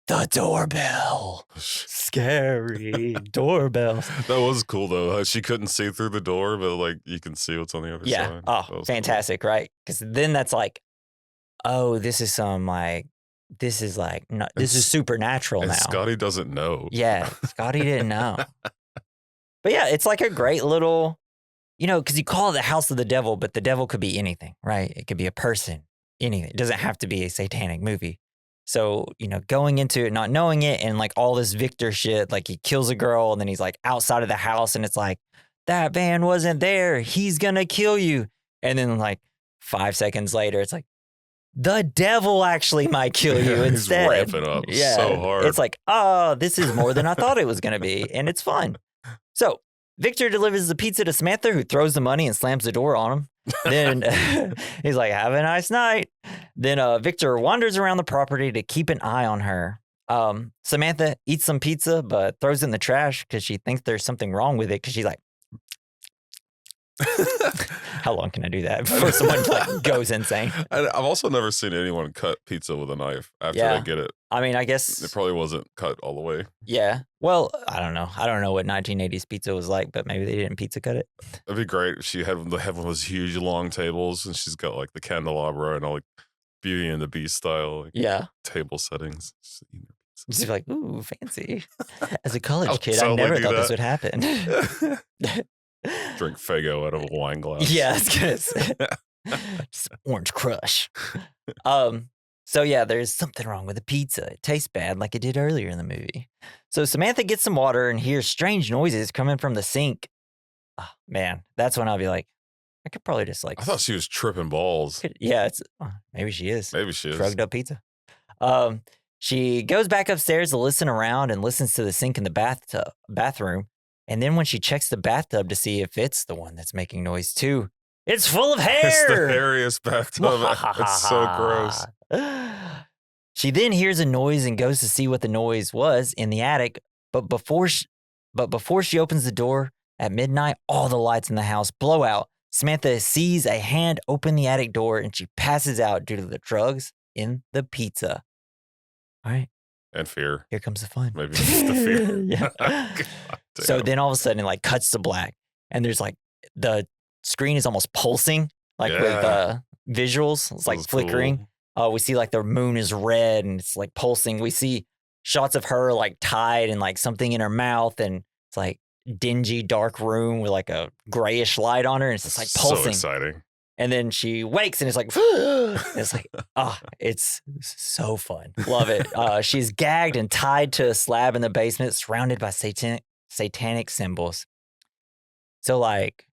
the doorbell. Scary doorbell. That was cool, though. She couldn't see through the door, but you can see what's on the other side. Yeah. Oh, fantastic, cool. Right? Because then that's this is this is supernatural now. Scotty doesn't know. Yeah, Scotty didn't know. But yeah, it's a great little, because you call it the house of the devil, but the devil could be anything, right? It could be a person, anything. It doesn't have to be a satanic movie. So, going into it, not knowing it, and all this Victor shit, he kills a girl and then he's outside of the house and it's that van wasn't there. He's going to kill you. And then 5 seconds later, it's the devil actually might kill you instead. He's ramping up so hard. It's this is more than I thought it was going to be. And it's fun. So Victor delivers the pizza to Samantha, who throws the money and slams the door on him. Then he's like, have a nice night. Then Victor wanders around the property to keep an eye on her. Samantha eats some pizza, but throws it in the trash because she thinks there's something wrong with it because she's like, how long can I do that before someone like goes insane? I've also never seen anyone cut pizza with a knife after they get it. I mean, I guess it probably wasn't cut all the way. Yeah. Well, I don't know. I don't know what 1980s pizza was like, but maybe they didn't pizza cut it. That'd be great if she had one of those huge long tables and she's got like the candelabra and all like Beauty and the Beast style table settings. Just like, ooh, fancy. As a college kid, I never thought this would happen. Drink Faygo out of a wine glass. Yeah, I was gonna say. Just orange crush. So yeah, there's something wrong with the pizza. It tastes bad like it did earlier in the movie. So Samantha gets some water and hears strange noises coming from the sink. Oh, man, that's when I'll be like, I could probably just like. I thought she was tripping balls. Yeah, maybe she is. Maybe she is. Shrugged up pizza. She goes back upstairs to listen around and listens to the sink in the bathroom. And then when she checks the bathtub to see if it's the one that's making noise too, it's full of hair. It's the hairiest bathtub. It's so gross. She then hears a noise and goes to see what the noise was in the attic. But before she opens the door at midnight, all the lights in the house blow out. Samantha sees a hand open the attic door and she passes out due to the drugs in the pizza. All right. And fear. Here comes the fun. Maybe just the fear. Yeah. So then all of a sudden it like cuts to black and there's like the screen is almost pulsing like with visuals. It's like flickering. Cool. We see like the moon is red and it's like pulsing. We see shots of her like tied and like something in her mouth and it's like dingy dark room with like a grayish light on her and it's just like pulsing. So exciting. And then she wakes and it's like, it's like, it's so fun. Love it. She's gagged and tied to a slab in the basement, surrounded by satanic symbols. So like,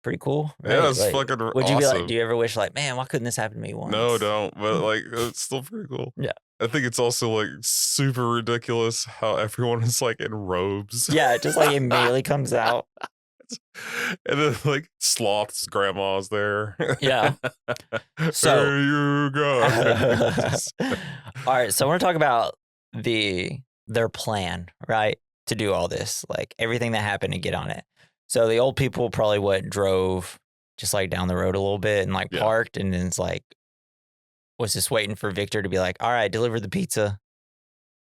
pretty cool. Right? Yeah, it's like, fucking would you awesome. be like, do you ever wish like, man, why couldn't this happen to me once? No, don't. But like, it's still pretty cool. Yeah. I think it's also like super ridiculous how everyone is like in robes. Yeah, it just like immediately comes out. And then like Sloth's grandma's there. Yeah. So there you go. All right, so I want to talk about their plan, right? To do all this, like everything that happened to get on it. So the old people probably drove just like down the road a little bit and like parked and then it's like was just waiting for Victor to be like, all right, deliver the pizza.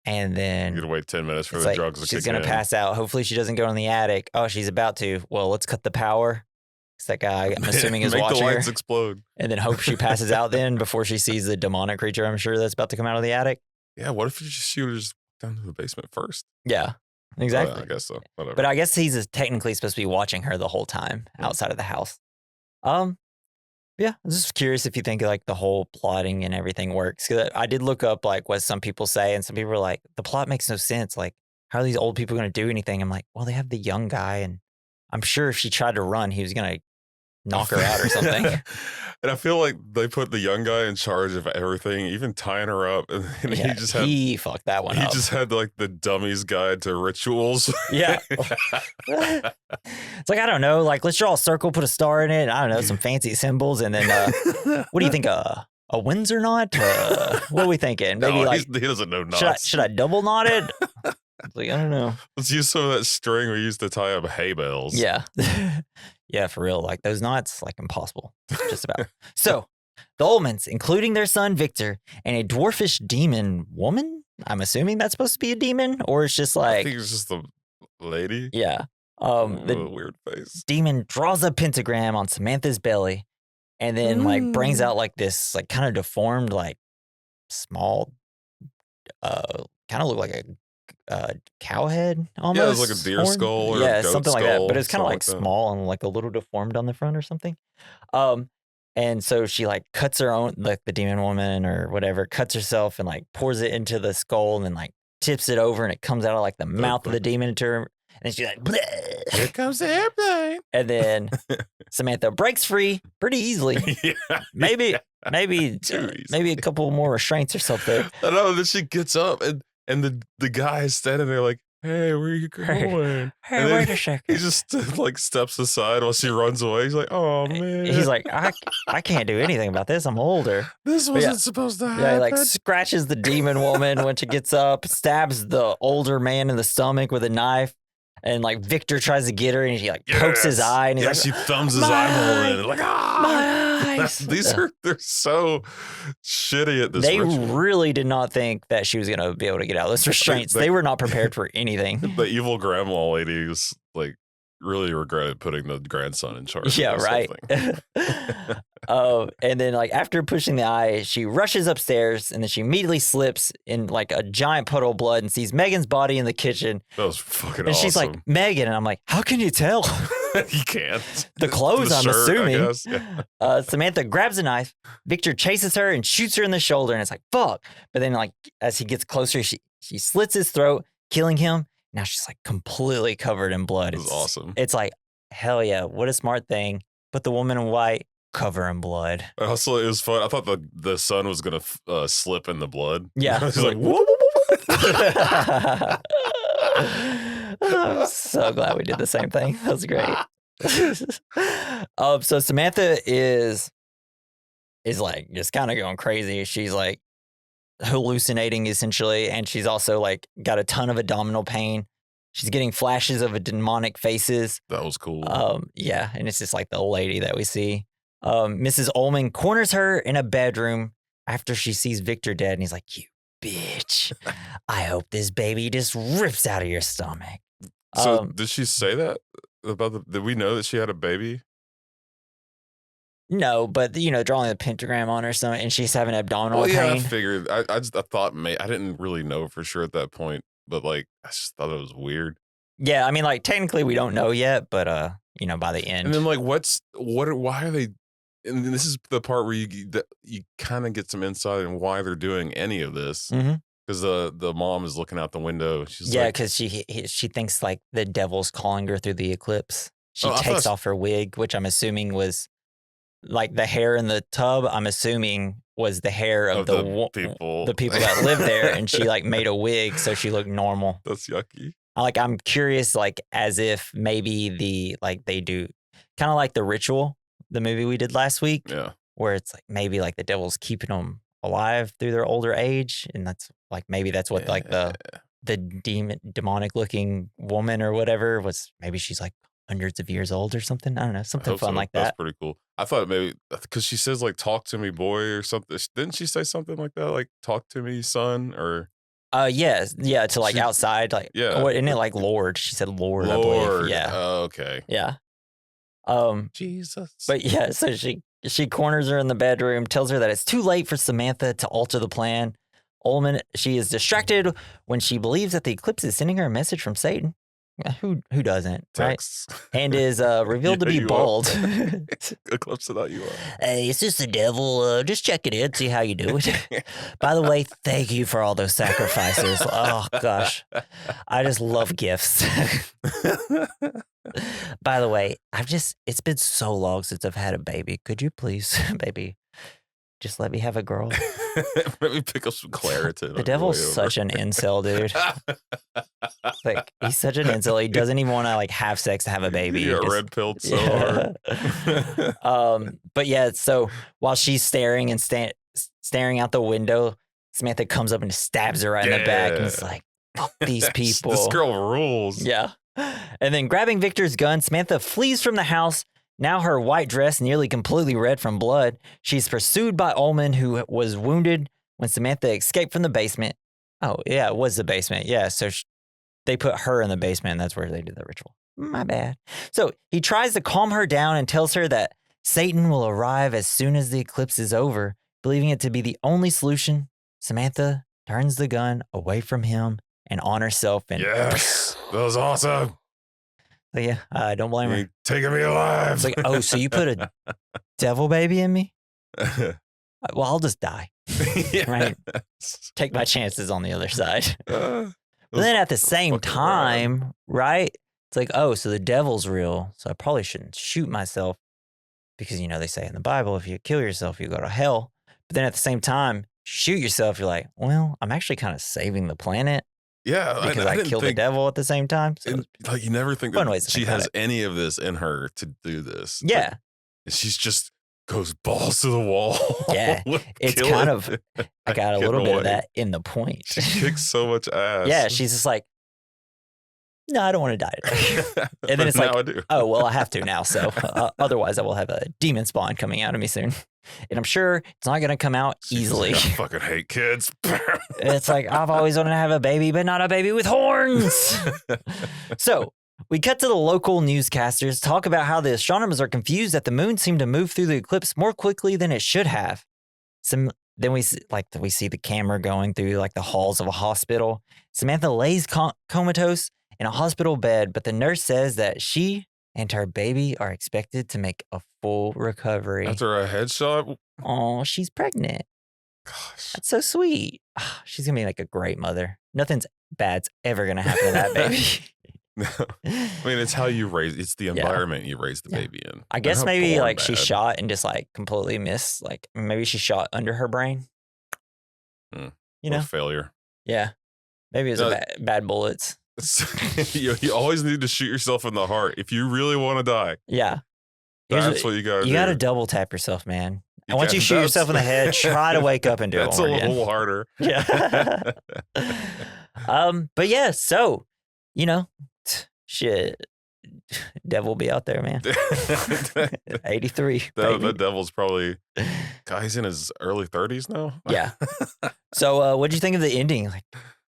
And then you're gonna wait 10 minutes for the drugs to kick in. She's gonna pass out. Hopefully she doesn't go in the attic. Oh, she's about to. Well, let's cut the power. It's that guy, I'm assuming, is watching her. Make the lights explode. And then hope she passes out then before she sees the demonic creature, I'm sure, that's about to come out of the attic. Yeah, what if she would just down to the basement first? Yeah, exactly. I guess so. Whatever. But I guess he's technically supposed to be watching her the whole time outside of the house. Yeah, I was just curious if you think like the whole plotting and everything works. Because I did look up like what some people say, and some people were like, the plot makes no sense. Like, how are these old people going to do anything? I'm like, well, they have the young guy, and I'm sure if she tried to run, he was going to knock her out or something. And I feel like they put the young guy in charge of everything, even tying her up. And he fucked that one up. He just had like the dummy's guide to rituals. Yeah. It's like, I don't know, like let's draw a circle, put a star in it. I don't know, some fancy symbols. And then what do you think? A Windsor knot? What are we thinking? Maybe he doesn't know knots. Should I double knot it? Like, I don't know. Let's use some of that string we used to tie up hay bales. Yeah. Yeah, for real. Like those knots, like impossible. Just about. So the Ullmans, including their son Victor, and a dwarfish demon woman. I'm assuming that's supposed to be a demon, or it's just like I think it's just the lady. Yeah. The weird face. Demon draws a pentagram on Samantha's belly, and then like brings out like this like kind of deformed like small, kind of look like a cow head almost. Yeah, it was like a deer skull or a goat something skull, like that. But it's kind of like that. small and like a little deformed on the front or something. And so she like cuts her own, like the demon woman or whatever, cuts herself and like pours it into the skull and then like tips it over and it comes out of like the mouth of the demon into her. And she's like, bleh. Here comes the airplane. And then Samantha breaks free pretty easily. Yeah. Maybe a couple more restraints or something. I know. Then she gets up and the guy is standing there like, Hey, where are you going? Hey, And then wait a he second. just like steps aside while she runs away. He's like, oh man. He's like, I can't do anything about this. I'm older. This But yeah, wasn't supposed to yeah, he like happen. scratches the demon woman when she gets up, stabs the older man in the stomach with a knife, and like Victor tries to get her, and he like pokes his eye, and he's like, she thumbs his "My eyeball eye, in. Like, ah! my eyes." They're so shitty at this They ritual. really did not think that she was gonna be able to get out of those restraints. They were not prepared for anything. The evil grandma lady was like really regretted putting the grandson in charge. Yeah, of this right. whole thing. And then like after pushing the eye, she rushes upstairs, and then she immediately slips in like a giant puddle of blood and sees Megan's body in the kitchen. That was fucking And awesome. she's like, Megan, and I'm like, how can you tell? You can't. The clothes, The I'm shirt, assuming. I guess. Yeah. Samantha grabs a knife. Victor chases her and shoots her in the shoulder, and it's like, fuck. But then like as he gets closer, she slits his throat, killing him. Now she's like completely covered in blood. It was awesome. It's like, hell yeah, what a smart thing. Put the woman in white, cover in blood. Also, it was fun. I thought the son was gonna slip in the blood. Yeah. He's like, whoop, whoop, whoop. I'm so glad we did the same thing. That was great. So Samantha is like just kind of going crazy. She's like hallucinating essentially, and she's also like got a ton of abdominal pain. She's getting flashes of demonic faces. That was cool. Yeah, and it's just like the old lady that we see. Mrs. Ullman corners her in a bedroom after she sees Victor dead, and he's like, "You bitch! I hope this baby just rips out of your stomach." So did she say that about did we know that she had a baby? No, but drawing the pentagram on her stomach, and she's having abdominal Well, yeah, I pain. figured. I thought I didn't really know for sure at that point, but like I just thought it was weird. Yeah, I mean, like technically we don't know yet, but by the end. And then like why are they? And this is the part where you kind of get some insight on why they're doing any of this. Because the mom is looking out the window. She's yeah, like, because she thinks like the devil's calling her through the eclipse. She Oh, I takes thought- off her wig, which I'm assuming was like the hair in the tub. I'm assuming was the hair of the people that live there, and she like made a wig so she looked normal. That's yucky. I'm curious, like as if maybe they do kind of like The Ritual, the movie we did last week, Yeah. where it's like maybe like the devil's keeping them alive through their older age, and that's like maybe that's what like the demonic looking woman or whatever was. Maybe she's like hundreds of years old or something. I don't know, something fun like that. That's pretty cool. I thought maybe because she says like "talk to me, boy" or something. Didn't she say something like that? Like "talk to me, son," or Yeah, to like outside, like isn't it like Lord? She said Lord, I believe. Yeah. Oh, okay. Yeah. Jesus. But yeah, so she corners her in the bedroom, tells her that it's too late for Samantha to alter the plan. Ullman, she is distracted when she believes that the eclipse is sending her a message from Satan. Who doesn't, Texts. right? And is revealed to be bald. Eclipse it out you are. Hey, it's just the devil. Just check it in, see how you do it. By the way, thank you for all those sacrifices. Oh gosh, I just love gifts. By the way, it's been so long since I've had a baby. Could you please, baby, just let me have a girl? Maybe pick up some Claritin. The devil's such an incel, dude. Like he's such an incel. He doesn't even want to like have sex to have a baby. Yeah, red pilled so hard. But yeah, so while she's staring and staring out the window, Samantha comes up and stabs her right in the back, and it's like, fuck these people. This girl rules. Yeah. And then grabbing Victor's gun, Samantha flees from the house. Now her white dress nearly completely red from blood. She's pursued by Ullman, who was wounded when Samantha escaped from the basement. Oh, yeah, it was the basement. Yeah, so they put her in the basement, and that's where they did the ritual. My bad. So he tries to calm her down and tells her that Satan will arrive as soon as the eclipse is over, believing it to be the only solution. Samantha turns the gun away from him and on herself. And yes, that was awesome. So yeah, I don't blame her. You're taking me alive. It's like, oh, so you put a devil baby in me? Well, I'll just die. Right? Take my chances on the other side. But then at the same time, right? It's like, oh, so the devil's real. So I probably shouldn't shoot myself because, they say in the Bible, if you kill yourself, you go to hell. But then at the same time, shoot yourself, you're like, well, I'm actually kind of saving the planet. Yeah, because I I didn't killed the think, devil at the same time. So and, like, you never think fun that ways to she think about has it. any of this in her to do this. Like, Yeah. she's just goes balls to the wall. Yeah. It's killing kind of, I got a getting little bit of away. that in the point. She kicks so much ass. Yeah. She's just like, no, I don't want to die today. And then But it's now like, I do. oh, well, I have to now. So otherwise, I will have a demon spawn coming out of me soon. And I'm sure it's not going to come out easily. I fucking hate kids. It's like, I've always wanted to have a baby, but not a baby with horns. So we cut to the local newscasters talk about how the astronomers are confused that the moon seemed to move through the eclipse more quickly than it should have. Then we see the camera going through like the halls of a hospital. Samantha lays comatose in a hospital bed, but the nurse says that she and her baby are expected to make a full recovery. After a headshot? Oh, she's pregnant. Gosh. That's so sweet. She's going to be like a great mother. Nothing's bad's ever going to happen to that baby. I mean, it's how you raise, it's the environment you raise the baby in. I guess maybe like she shot and just like completely missed. Like maybe she shot under her brain. You know? Failure. Yeah. Maybe it was bad bullets. You always need to shoot yourself in the heart if you really want to die. Yeah. That's what you got to do. You got to double tap yourself, man. And once you shoot yourself in the head, try to wake up and do it. That's a little harder. Yeah. But yeah, so, you know, shit. Devil be out there, man. 83. The devil's probably, God, he's in his early 30s now. Yeah. So what'd you think of the ending? Like,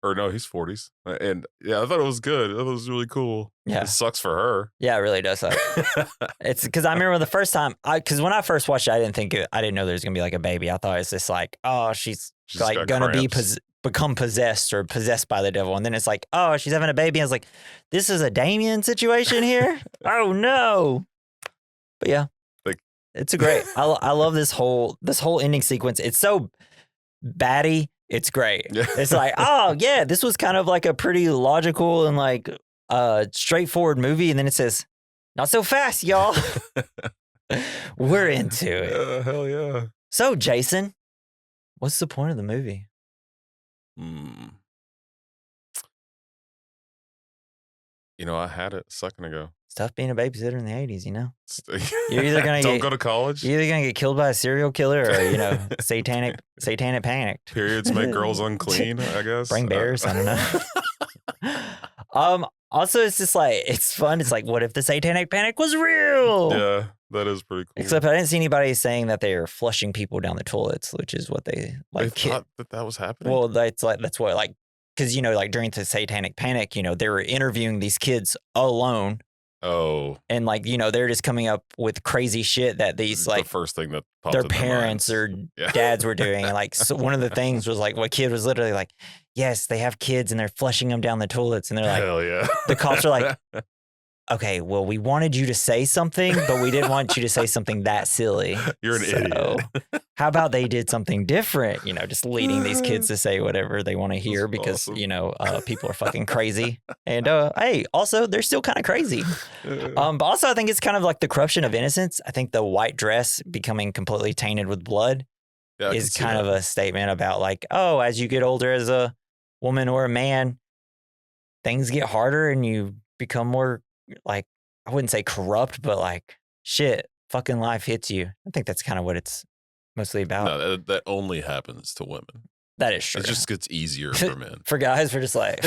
or no, he's 40s. And yeah, I thought it was good. I thought it was really cool. Yeah. It sucks for her. Yeah, it really does suck. It's because I remember the first time, because when I first watched it, I didn't know there was going to be like a baby. I thought it was just like, oh, she's like going to become possessed or possessed by the devil. And then it's like, oh, she's having a baby. I was like, this is a Damien situation here? Oh, no. But yeah, it's a great, I love this whole ending sequence. It's so batty. It's great. Yeah. It's like, oh yeah, this was kind of like a pretty logical and like straightforward movie. And then it says, not so fast, y'all. We're into it. Hell yeah. So Jason, what's the point of the movie? You know, I had it a second ago. It's tough being a babysitter in the 80s, you know? You're either gonna go to college. You're either going to get killed by a serial killer or, you know, satanic panic. Periods make girls unclean, I guess. Bring bears, I don't know. Also, it's just like, it's fun. It's like, what if the satanic panic was real? Yeah, that is pretty cool. Except I didn't see anybody saying that they are flushing people down the toilets, which is what they like. They thought that was happening? Well, that's what like, because, you know, like during the satanic panic, you know, they were interviewing these kids alone. Oh. And like, you know, they're just coming up with crazy shit that these like the first thing that popped their in parents or dads were doing. And like, so one of the things was like, what kid was literally like, yes, they have kids and they're flushing them down the toilets. And they're like, hell yeah. The cops are like, okay, well, we wanted you to say something, but we didn't want you to say something that silly. You're an idiot. How about they did something different? You know, just leading these kids to say whatever they want to hear because, you know, people are fucking crazy. And hey, also, they're still kind of crazy. But also, I think it's kind of like the corruption of innocence. I think the white dress becoming completely tainted with blood is kind of a statement about like, oh, as you get older as a woman or a man, things get harder and you become more like, I wouldn't say corrupt, but like shit, fucking life hits you. I think that's kind of what it's mostly about. No, that only happens to women. That is true. It just gets easier for men. For guys, we're just like,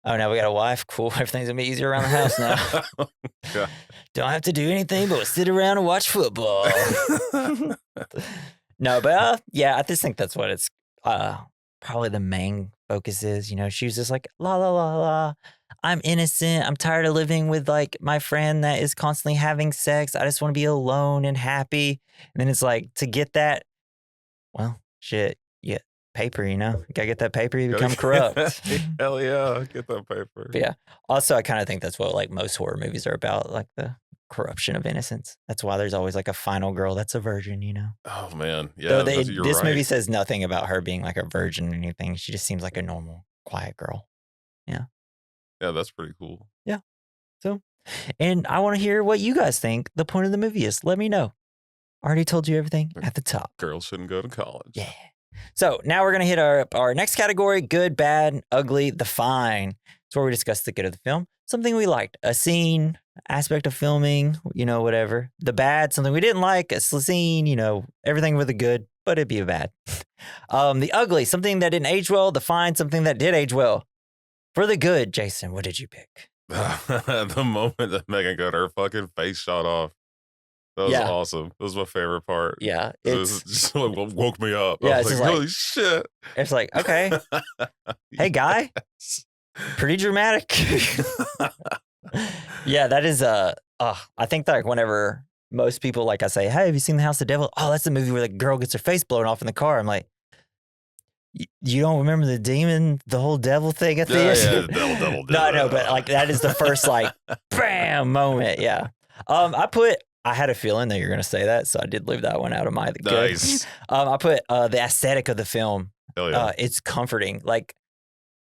oh, now we got a wife. Cool. Everything's gonna be easier around the house now. Yeah. Don't have to do anything but sit around and watch football. No, but yeah, I just think that's what it's probably the main focus is. You know, she was just like, la, la, la, la. I'm innocent. I'm tired of living with like my friend that is constantly having sex. I just want to be alone and happy. And then it's like, to get that, well, shit, yeah, paper, you know? You gotta get that paper, you become corrupt. Hell yeah, get that paper. But yeah. Also, I kind of think that's what like most horror movies are about, like the corruption of innocence. That's why there's always like a final girl that's a virgin, you know? Oh man, yeah. This movie says nothing about her being like a virgin or anything. She just seems like a normal, quiet girl. Yeah. Yeah, that's pretty cool. Yeah. So, and I want to hear what you guys think the point of the movie is. Let me know. Already told you everything at the top. Girls shouldn't go to college. Yeah. So now we're going to hit our next category, good, bad, ugly, the fine. It's where we discuss the good of the film, something we liked, a scene, aspect of filming, whatever. The bad, something we didn't like, a scene, everything with the good, but it'd be a bad. The ugly, something that didn't age well. The fine, something that did age well. For the good, Jason, what did you pick? The moment that Megan got her fucking face shot off. That was awesome. That was my favorite part. Yeah. It just woke me up. Yeah, I was like, holy shit. It's like, okay. Hey, guy. Pretty dramatic. Yeah, that is, I think that whenever most people, like I say, hey, have you seen The House of the Devil? Oh, that's the movie where the girl gets her face blown off in the car. I'm like, you don't remember the demon, the whole devil thing at the end? Yeah, the devil. No, but like that is the first like bam moment. Yeah. I had a feeling that you're going to say that, so I did leave that one out of my good. Nice. I put the aesthetic of the film. Hell yeah. It's comforting. Like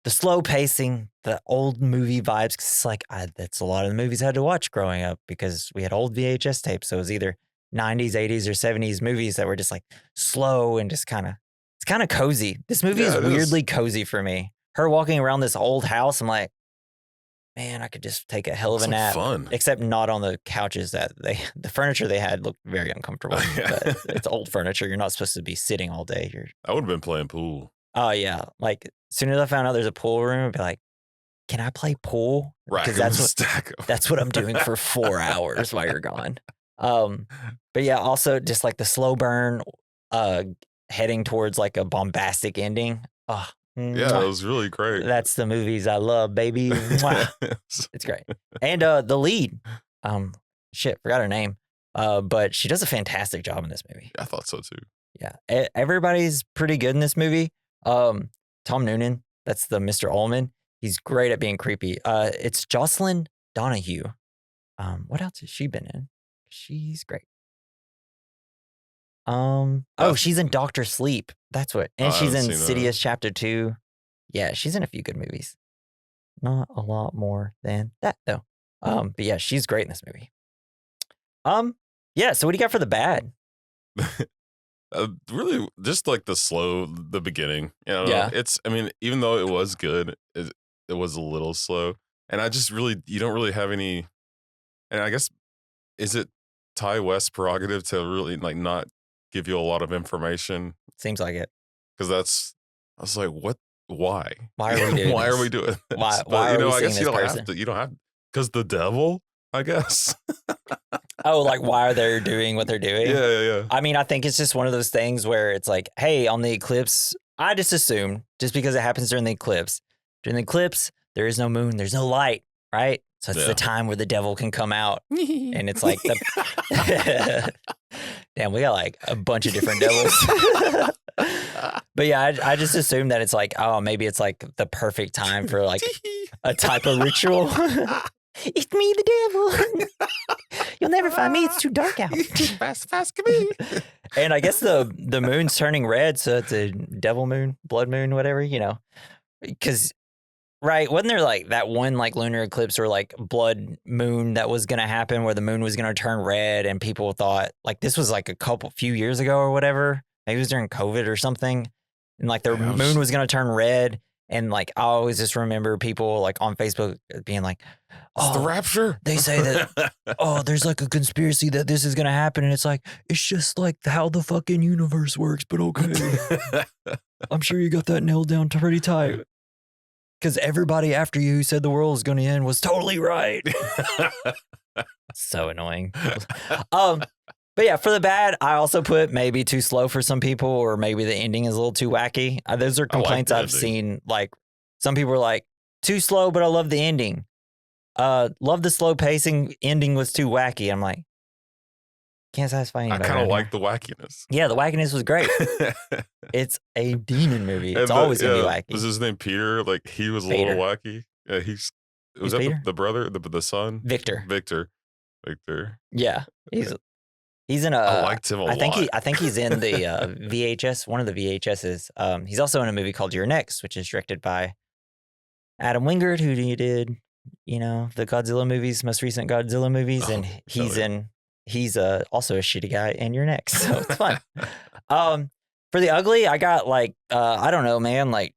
the slow pacing, the old movie vibes. 'Cause it's like, that's a lot of the movies I had to watch growing up because we had old VHS tapes. So it was either 90s, 80s, or 70s movies that were just like slow and just it's kind of cozy. This movie is weirdly cozy for me. Her walking around this old house, I'm like, man, I could just take a hell of a nap. Fun. Except not on the couches the furniture they had looked very uncomfortable. But it's old furniture. You're not supposed to be sitting all day. I would have been playing pool. Oh yeah. Like as soon as I found out there's a pool room, I'd be like, can I play pool? Because that's what I'm doing for 4 hours while you're gone. But yeah, also just like the slow burn, heading towards like a bombastic ending. Oh, yeah, it was really great. That's the movies I love, baby. It's great. And the lead, forgot her name. But she does a fantastic job in this movie. I thought so too. Yeah, everybody's pretty good in this movie. Tom Noonan, that's the Mr. Ullman. He's great at being creepy. It's Jocelyn Donahue. What else has she been in? She's great. She's in Doctor Sleep. That's what. And she's in Insidious Chapter 2. Yeah, she's in a few good movies. Not a lot more than that though. But yeah, she's great in this movie. Yeah, so what do you got for the bad? Really just like the beginning. Yeah. Even though it was good, it was a little slow. And you don't really have any, and I guess, is it Ty West's prerogative to really like not give you a lot of information? Seems like it. Because I was like, what? Why? Why are we doing Why are we doing this? Why are we I guess seeing you this don't person? have to. You don't have, because the devil, I guess. Oh, like why are they doing what they're doing? Yeah. I mean, I think it's just one of those things where it's like, hey, on the eclipse, I just assume just because it happens during the eclipse, there is no moon, there's no light, right? So it's the time where the devil can come out. And it's like, damn, we got like a bunch of different devils. But yeah, I just assume that it's like, oh, maybe it's like the perfect time for like a type of ritual. It's me, the devil. You'll never find me. It's too dark out. fast, come in. And I guess the moon's turning red, so it's a devil moon, blood moon, whatever, because, right, wasn't there like that one like lunar eclipse or like blood moon that was going to happen where the moon was going to turn red and people thought like this was like few years ago or whatever. Maybe it was during COVID or something. And like the moon was going to turn red. And like, I always just remember people like on Facebook being like, it's the rapture. They say that, there's like a conspiracy that this is going to happen. And it's like, it's just like how the fucking universe works, but okay. I'm sure you got that nailed down pretty tight. Because everybody after you who said the world is going to end was totally right. So annoying. But yeah, for the bad, I also put maybe too slow for some people, or maybe the ending is a little too wacky. Those are complaints I've seen. Like some people are like, too slow, but I love the ending. Love the slow pacing. Ending was too wacky. I'm like, can't satisfy anybody. I kind of like the wackiness. Yeah, the wackiness was great. It's a demon movie. It's always gonna be wacky. Was his name Peter? Like he was a little wacky. Yeah, was that Peter? the brother, the son? Victor. Yeah, he's in a. I liked him a lot. I think he's in the VHS, one of the VHSs. He's also in a movie called You're Next, which is directed by Adam Wingard, who did, the Godzilla movies, most recent Godzilla movies, and he's also a shitty guy in You're Next, so it's fun. For the ugly, I got like I don't know, man. Like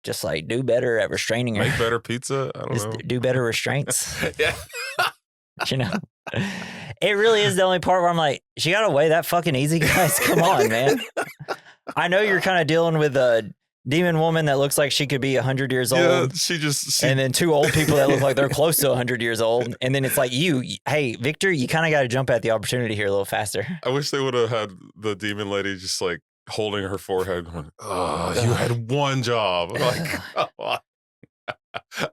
just like do better at restraining her. Make better pizza. I don't Just know. do better restraints. Yeah. You know, it really is the only part where I'm like, she got away that fucking easy, guys. Come on, man. I know you're kind of dealing with a demon woman that looks like she could be 100 years old. And then 2 old people that look like they're close to 100 years old. And then it's like hey, Victor, you kind of got to jump at the opportunity here a little faster. I wish they would have had the demon lady just like holding her forehead going, oh, you had one job. Like, oh,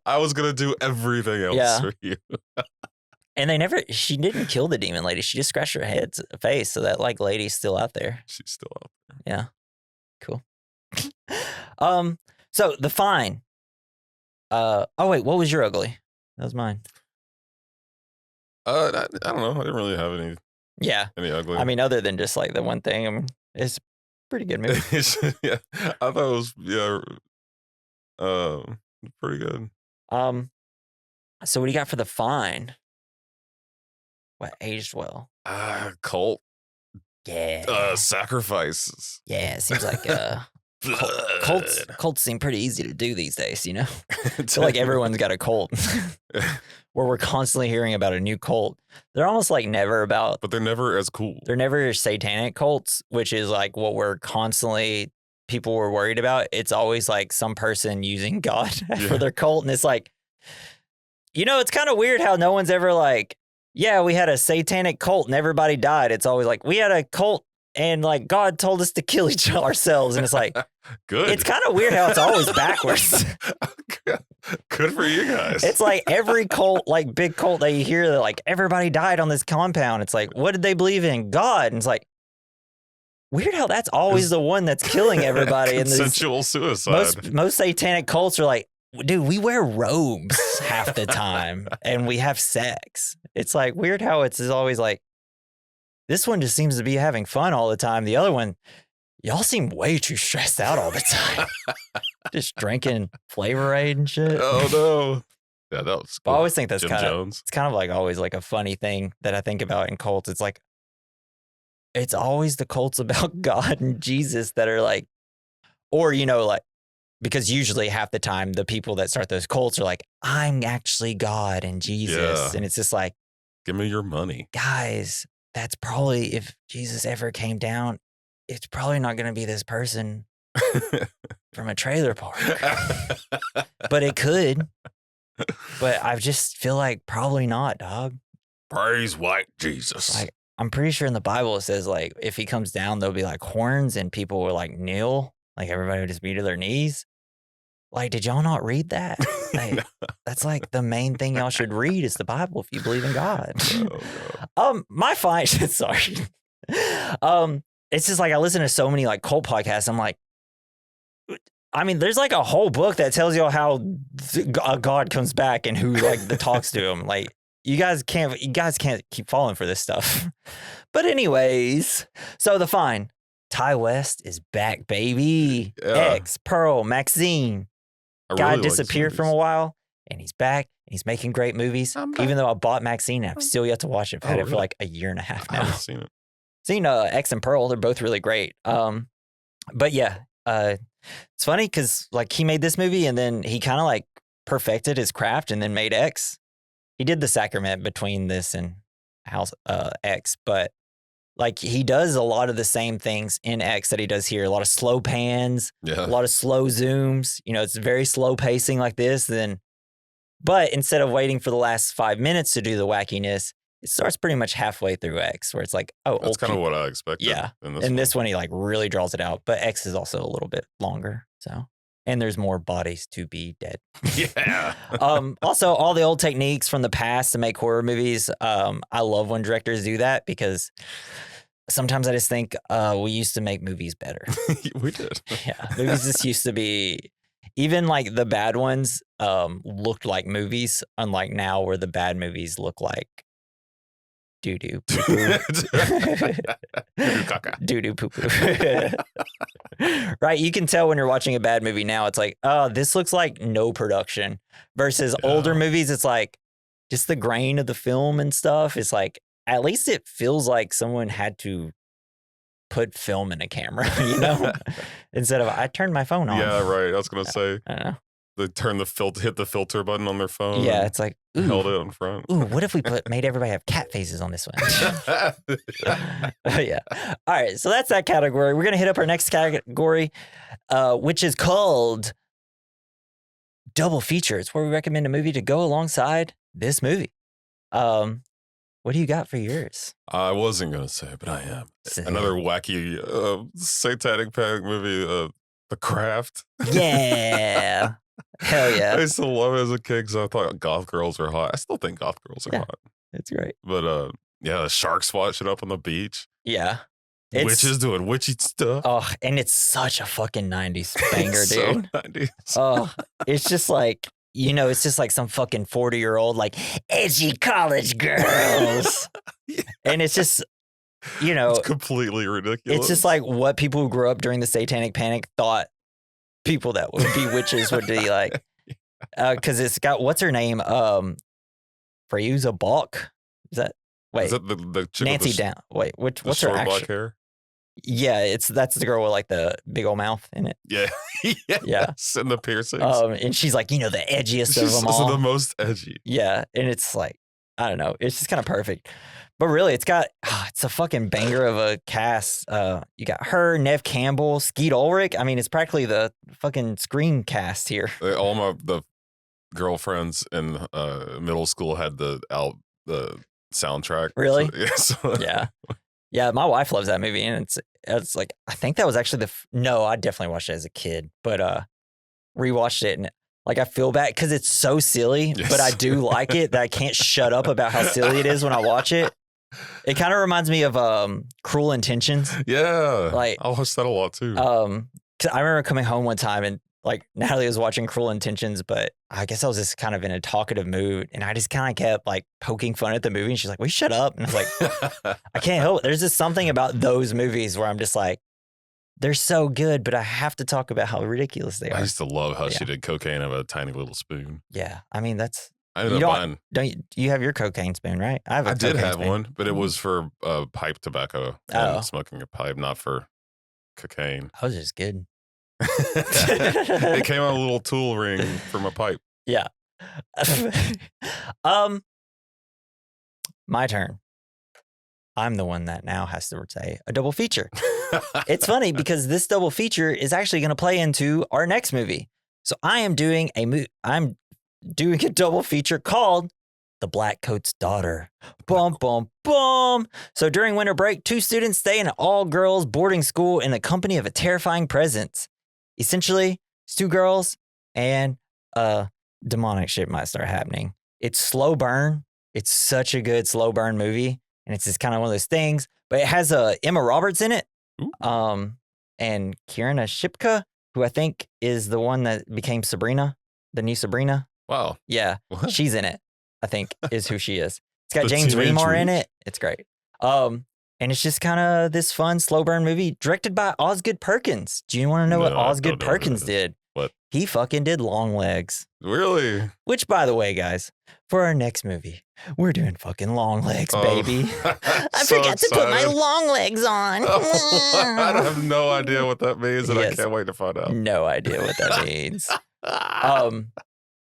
I was going to do everything else for you. And she didn't kill the demon lady. She just scratched her face. So that like lady's still out there. She's still out there. Yeah. Cool. So the fine. Oh wait, what was your ugly? That was mine. I don't know. I didn't really have any. Yeah. Any ugly. I mean, other than just like the one thing, I mean, it's a pretty good movie. Yeah. I thought it was pretty good. So what do you got for the fine? What aged well? Cult. Yeah. Sacrifices. Yeah, it seems like cults seem pretty easy to do these days, you know? I feel like everyone's got a cult where we're constantly hearing about a new cult. They're almost like never about... But they're never as cool. They're never satanic cults, which is like what people were worried about. It's always like some person using God for their cult. And it's like, it's kind of weird how no one's ever like, yeah, we had a satanic cult and everybody died. It's always like, we had a cult and like God told us to kill ourselves. And it's like, good. It's kind of weird how it's always backwards. Good for you guys. It's like every cult, like big cult that you hear that like everybody died on this compound. It's like, what did they believe in? God. And it's like, weird how that's always the one that's killing everybody. Consensual suicide. Most satanic cults are like, dude, we wear robes half the time and we have sex. It's like weird how it's always like, this one just seems to be having fun all the time. The other one, y'all seem way too stressed out all the time. Just drinking Flavor Aid and shit. Oh, no. Yeah, that was cool. I always think that's Jim kind of, Jones. it's kind of like always like a funny thing that I think about in cults. It's like, it's always the cults about God and Jesus that are like, or, like, because usually half the time the people that start those cults are like, I'm actually God and Jesus. Yeah. And it's just like, give me your money. Guys, that's probably, if Jesus ever came down, it's probably not going to be this person from a trailer park. But it could. But I just feel like probably not, dog. Praise white Jesus. Like, I'm pretty sure in the Bible it says like if he comes down, there'll be like horns and people will like kneel. Like everybody would just be to their knees. Like, did y'all not read that? Like, that's like the main thing y'all should read is the Bible if you believe in God. Oh, no. My fine, sorry. It's just like I listen to so many like cult podcasts. I'm like, I mean, there's like a whole book that tells you how God comes back and who like talks to him. Like, you guys can't keep falling for this stuff. But anyways, so the fine. Ty West is back, baby. Yeah. X, Pearl, Maxine. Guy disappeared from a while, and he's back. And he's making great movies. Even though I bought Maxine, and I've still yet to watch it. I've had it for like a year and a half now. I haven't seen it. Seen X and Pearl. They're both really great. But yeah, it's funny because like he made this movie, and then he kind of like perfected his craft, and then made X. He did the sacrament between this and X, but like he does a lot of the same things in X that he does here. A lot of slow pans, a lot of slow zooms. It's very slow pacing like this. But instead of waiting for the last 5 minutes to do the wackiness, it starts pretty much halfway through X, where it's like, oh, that's kind of what I expected. Yeah, in this one he like really draws it out. But X is also a little bit longer, so. And there's more bodies to be dead. Yeah. Also, all the old techniques from the past to make horror movies. I love when directors do that because sometimes I just think we used to make movies better. We did. Yeah. Movies just used to be, even like the bad ones looked like movies, unlike now where the bad movies look like doo-doo poo-poo. Doo-doo poo-poo. Right? You can tell when you're watching a bad movie now, it's like, oh, this looks like no production. Versus older movies, it's like just the grain of the film and stuff. It's like, at least it feels like someone had to put film in a camera, you know, instead of I turned my phone on. Yeah, right. I was gonna say I don't know. they turn the filter, hit the filter button on their phone. Yeah, and it's like held it in front. ooh, what if we made everybody have cat faces on this one? Yeah. All right, so that's that category. We're gonna hit up our next category, which is called double feature. It's where we recommend a movie to go alongside this movie. What do you got for yours? I wasn't gonna say, but I am. Another wacky satanic panic movie, The Craft. Yeah. Hell I yeah. used to love it as a kid because I thought goth girls were hot. I still think goth girls are hot. It's great. But yeah, the sharks washing up on the beach. Yeah. Witches doing witchy stuff. Oh, and it's such a fucking 90s banger, So dude. 90s. Oh, it's just like, you know, it's just like some fucking 40-year-old, like, edgy college girls. Yeah. And it's just, you know, It's completely ridiculous. it's just like what people who grew up during the satanic panic thought people that would be witches would be like. Because it's got, what's her name? Freuza Balk? Is that, wait, Is that the chick Nancy with the, Down. Wait, what's the her short actual? black hair? Yeah, that's the girl with like the big old mouth in it. Yeah. Yes. And the piercings. And she's like, you know, the edgiest She's of them also all. the most edgy. Yeah, and it's like, I don't know, it's just kind of perfect. But really, it's a fucking banger of a cast. You got her, Nev Campbell, Skeet Ulrich. I mean, it's practically the fucking Scream cast here. All the girlfriends in middle school had the soundtrack. Really? So, Yeah. Yeah, my wife loves that movie, and it's like, I think that was actually no, I definitely watched it as a kid, but rewatched it, and like I feel bad because it's so silly, Yes. but I do like it that I can't shut up about how silly it is when I watch it. It kind of reminds me of Cruel Intentions. Yeah. Like, I watched that a lot too. 'cause I remember coming home one time and like Natalie was watching Cruel Intentions, but I guess I was just kind of in a talkative mood, and I just kind of kept like poking fun at the movie, and she's like, "Will you shut up?" And I was like, I can't help it. There's just something about those movies where I'm just like, they're so good, but I have to talk about how ridiculous they I are. used to love how Yeah. she did cocaine out of a tiny little spoon. Yeah, I mean that's. I ended up buying. You have your cocaine spoon, right? I have. I did have spoon. one, but it was for pipe tobacco. Oh. Smoking a pipe, not for cocaine. I was just good. It came out a little tool ring for my pipe. Yeah. My turn. I'm the one that now has to say a double feature. It's funny because this double feature is actually going to play into our next movie. So I am doing I'm doing a double feature called The Black Coat's Daughter. Bum, bum, bum. So during winter break, 2 students stay in an all-girls boarding school in the company of a terrifying presence. Essentially, it's 2 girls and demonic shit might start happening. It's slow burn. It's such a good slow burn movie. And it's just kind of one of those things. But it has Emma Roberts in it. Ooh. And Kierna Shipka, who I think is the one that became Sabrina, the new Sabrina. Wow. Yeah, What? she's in it, I think, is who she is. It's got The James Teenage Remar in Witch? it. It's great. And it's just kind of this fun, slow burn movie directed by Osgood Perkins. Do you want to know what No, I Osgood don't know who Perkins that is. did? What? He fucking did Long Legs. Really? Which, by the way, guys, for our next movie, we're doing fucking Long Legs, Oh, baby. I so forgot to put my excited. long legs on. I have no idea what that means, and Yes. I can't wait to find out. No idea what that means.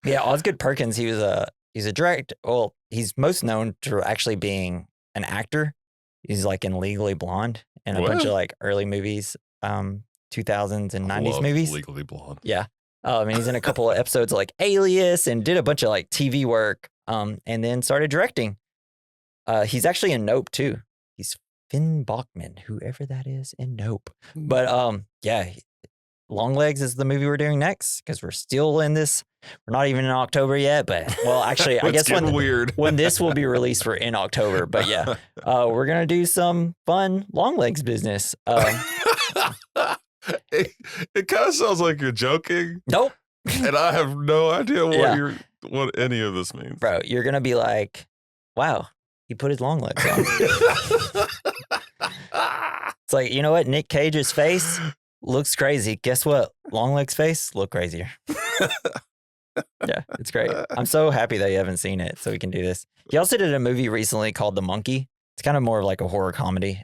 Yeah, Osgood Perkins, he's a director. Well, he's most known for actually being an actor. He's like in Legally Blonde and a bunch of What? like early movies, 2000s and 90s Love movies. Legally Blonde. Yeah. And he's in a couple of episodes of like Alias and did a bunch of like TV work. And then started directing. He's actually in Nope too. He's Finn Bachman, whoever that is in Nope. But yeah, Long Legs is the movie we're doing next because we're still in this. We're not even in October yet, but well, actually, I It's guess getting weird. when this will be released, we're in October. But yeah, we're gonna do some fun Long Legs business. It kind of sounds like you're joking, Nope, and I have no idea what Yeah. what any of this means. bro, you're gonna be like, wow, he put his long legs on. It's like, you know what? Nick Cage's face looks crazy. Guess what? Long Legs' face look crazier. Yeah, it's great. I'm so happy that you haven't seen it, so we can do this. He also did a movie recently called The Monkey. It's kind of more of like a horror comedy.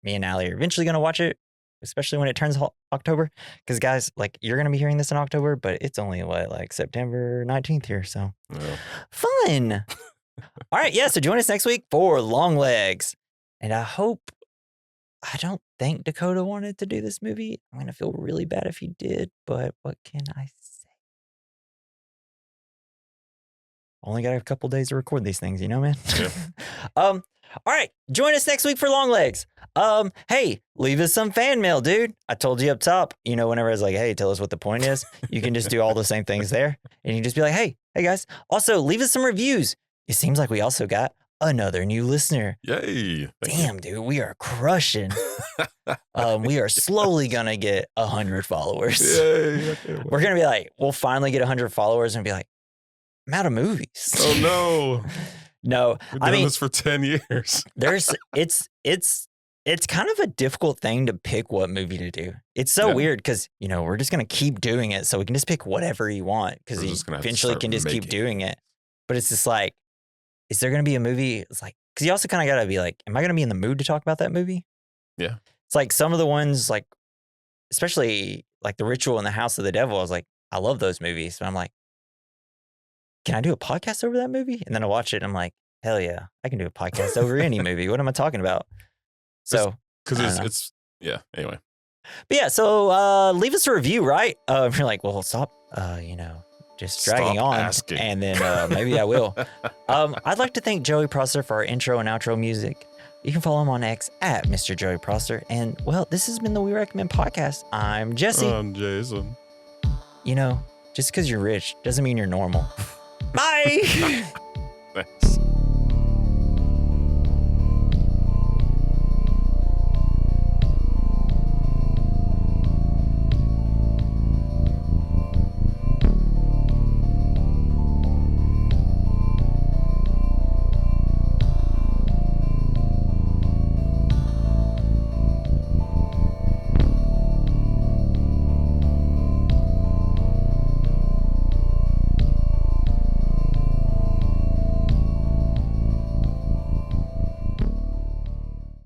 me and Allie are eventually going to watch it, especially when it turns October. Because, guys, like, you're going to be hearing this in October, but it's only, like September 19th here. So, fun. All right. Yeah. So, join us next week for Long Legs. And I don't think Dakota wanted to do this movie. I'm going to feel really bad if he did, but what can I say? Only got a couple days to record these things, man? Yeah. All right. Join us next week for Long Legs. Hey, leave us some fan mail, dude. I told you up top, whenever I was like, hey, tell us what the point is, you can just do all the same things there. And you can just be like, hey guys. Also, leave us some reviews. It seems like we also got another new listener. Yay. Damn, dude, we are crushing. We are slowly going to get 100 followers. Yay. We're going to be like, we'll finally get 100 followers and be like, I'm out of movies. Oh, no. No. We've done this for 10 years. It's kind of a difficult thing to pick what movie to do. It's so weird because, we're just going to keep doing it. So we can just pick whatever you want because you eventually can just keep doing it. But it's just like, is there going to be a movie? It's like, because you also kind of got to be like, am I going to be in the mood to talk about that movie? Yeah. It's like some of the ones, like, especially like The Ritual and The House of the Devil. I was like, I love those movies. So I'm like, can I do a podcast over that movie? And then I watch it and I'm like, hell yeah, I can do a podcast over any movie. What am I talking about? So, because it's anyway. But yeah, so leave us a review, right? If you're like, well, stop, just dragging on. Asking. And then maybe I will. I'd like to thank Joey Prosser for our intro and outro music. You can follow him on X at Mr. Joey Prosser. And, well, this has been the We Recommend Podcast. I'm Jesse. I'm Jason. Just because you're rich doesn't mean you're normal. Bye. Thanks.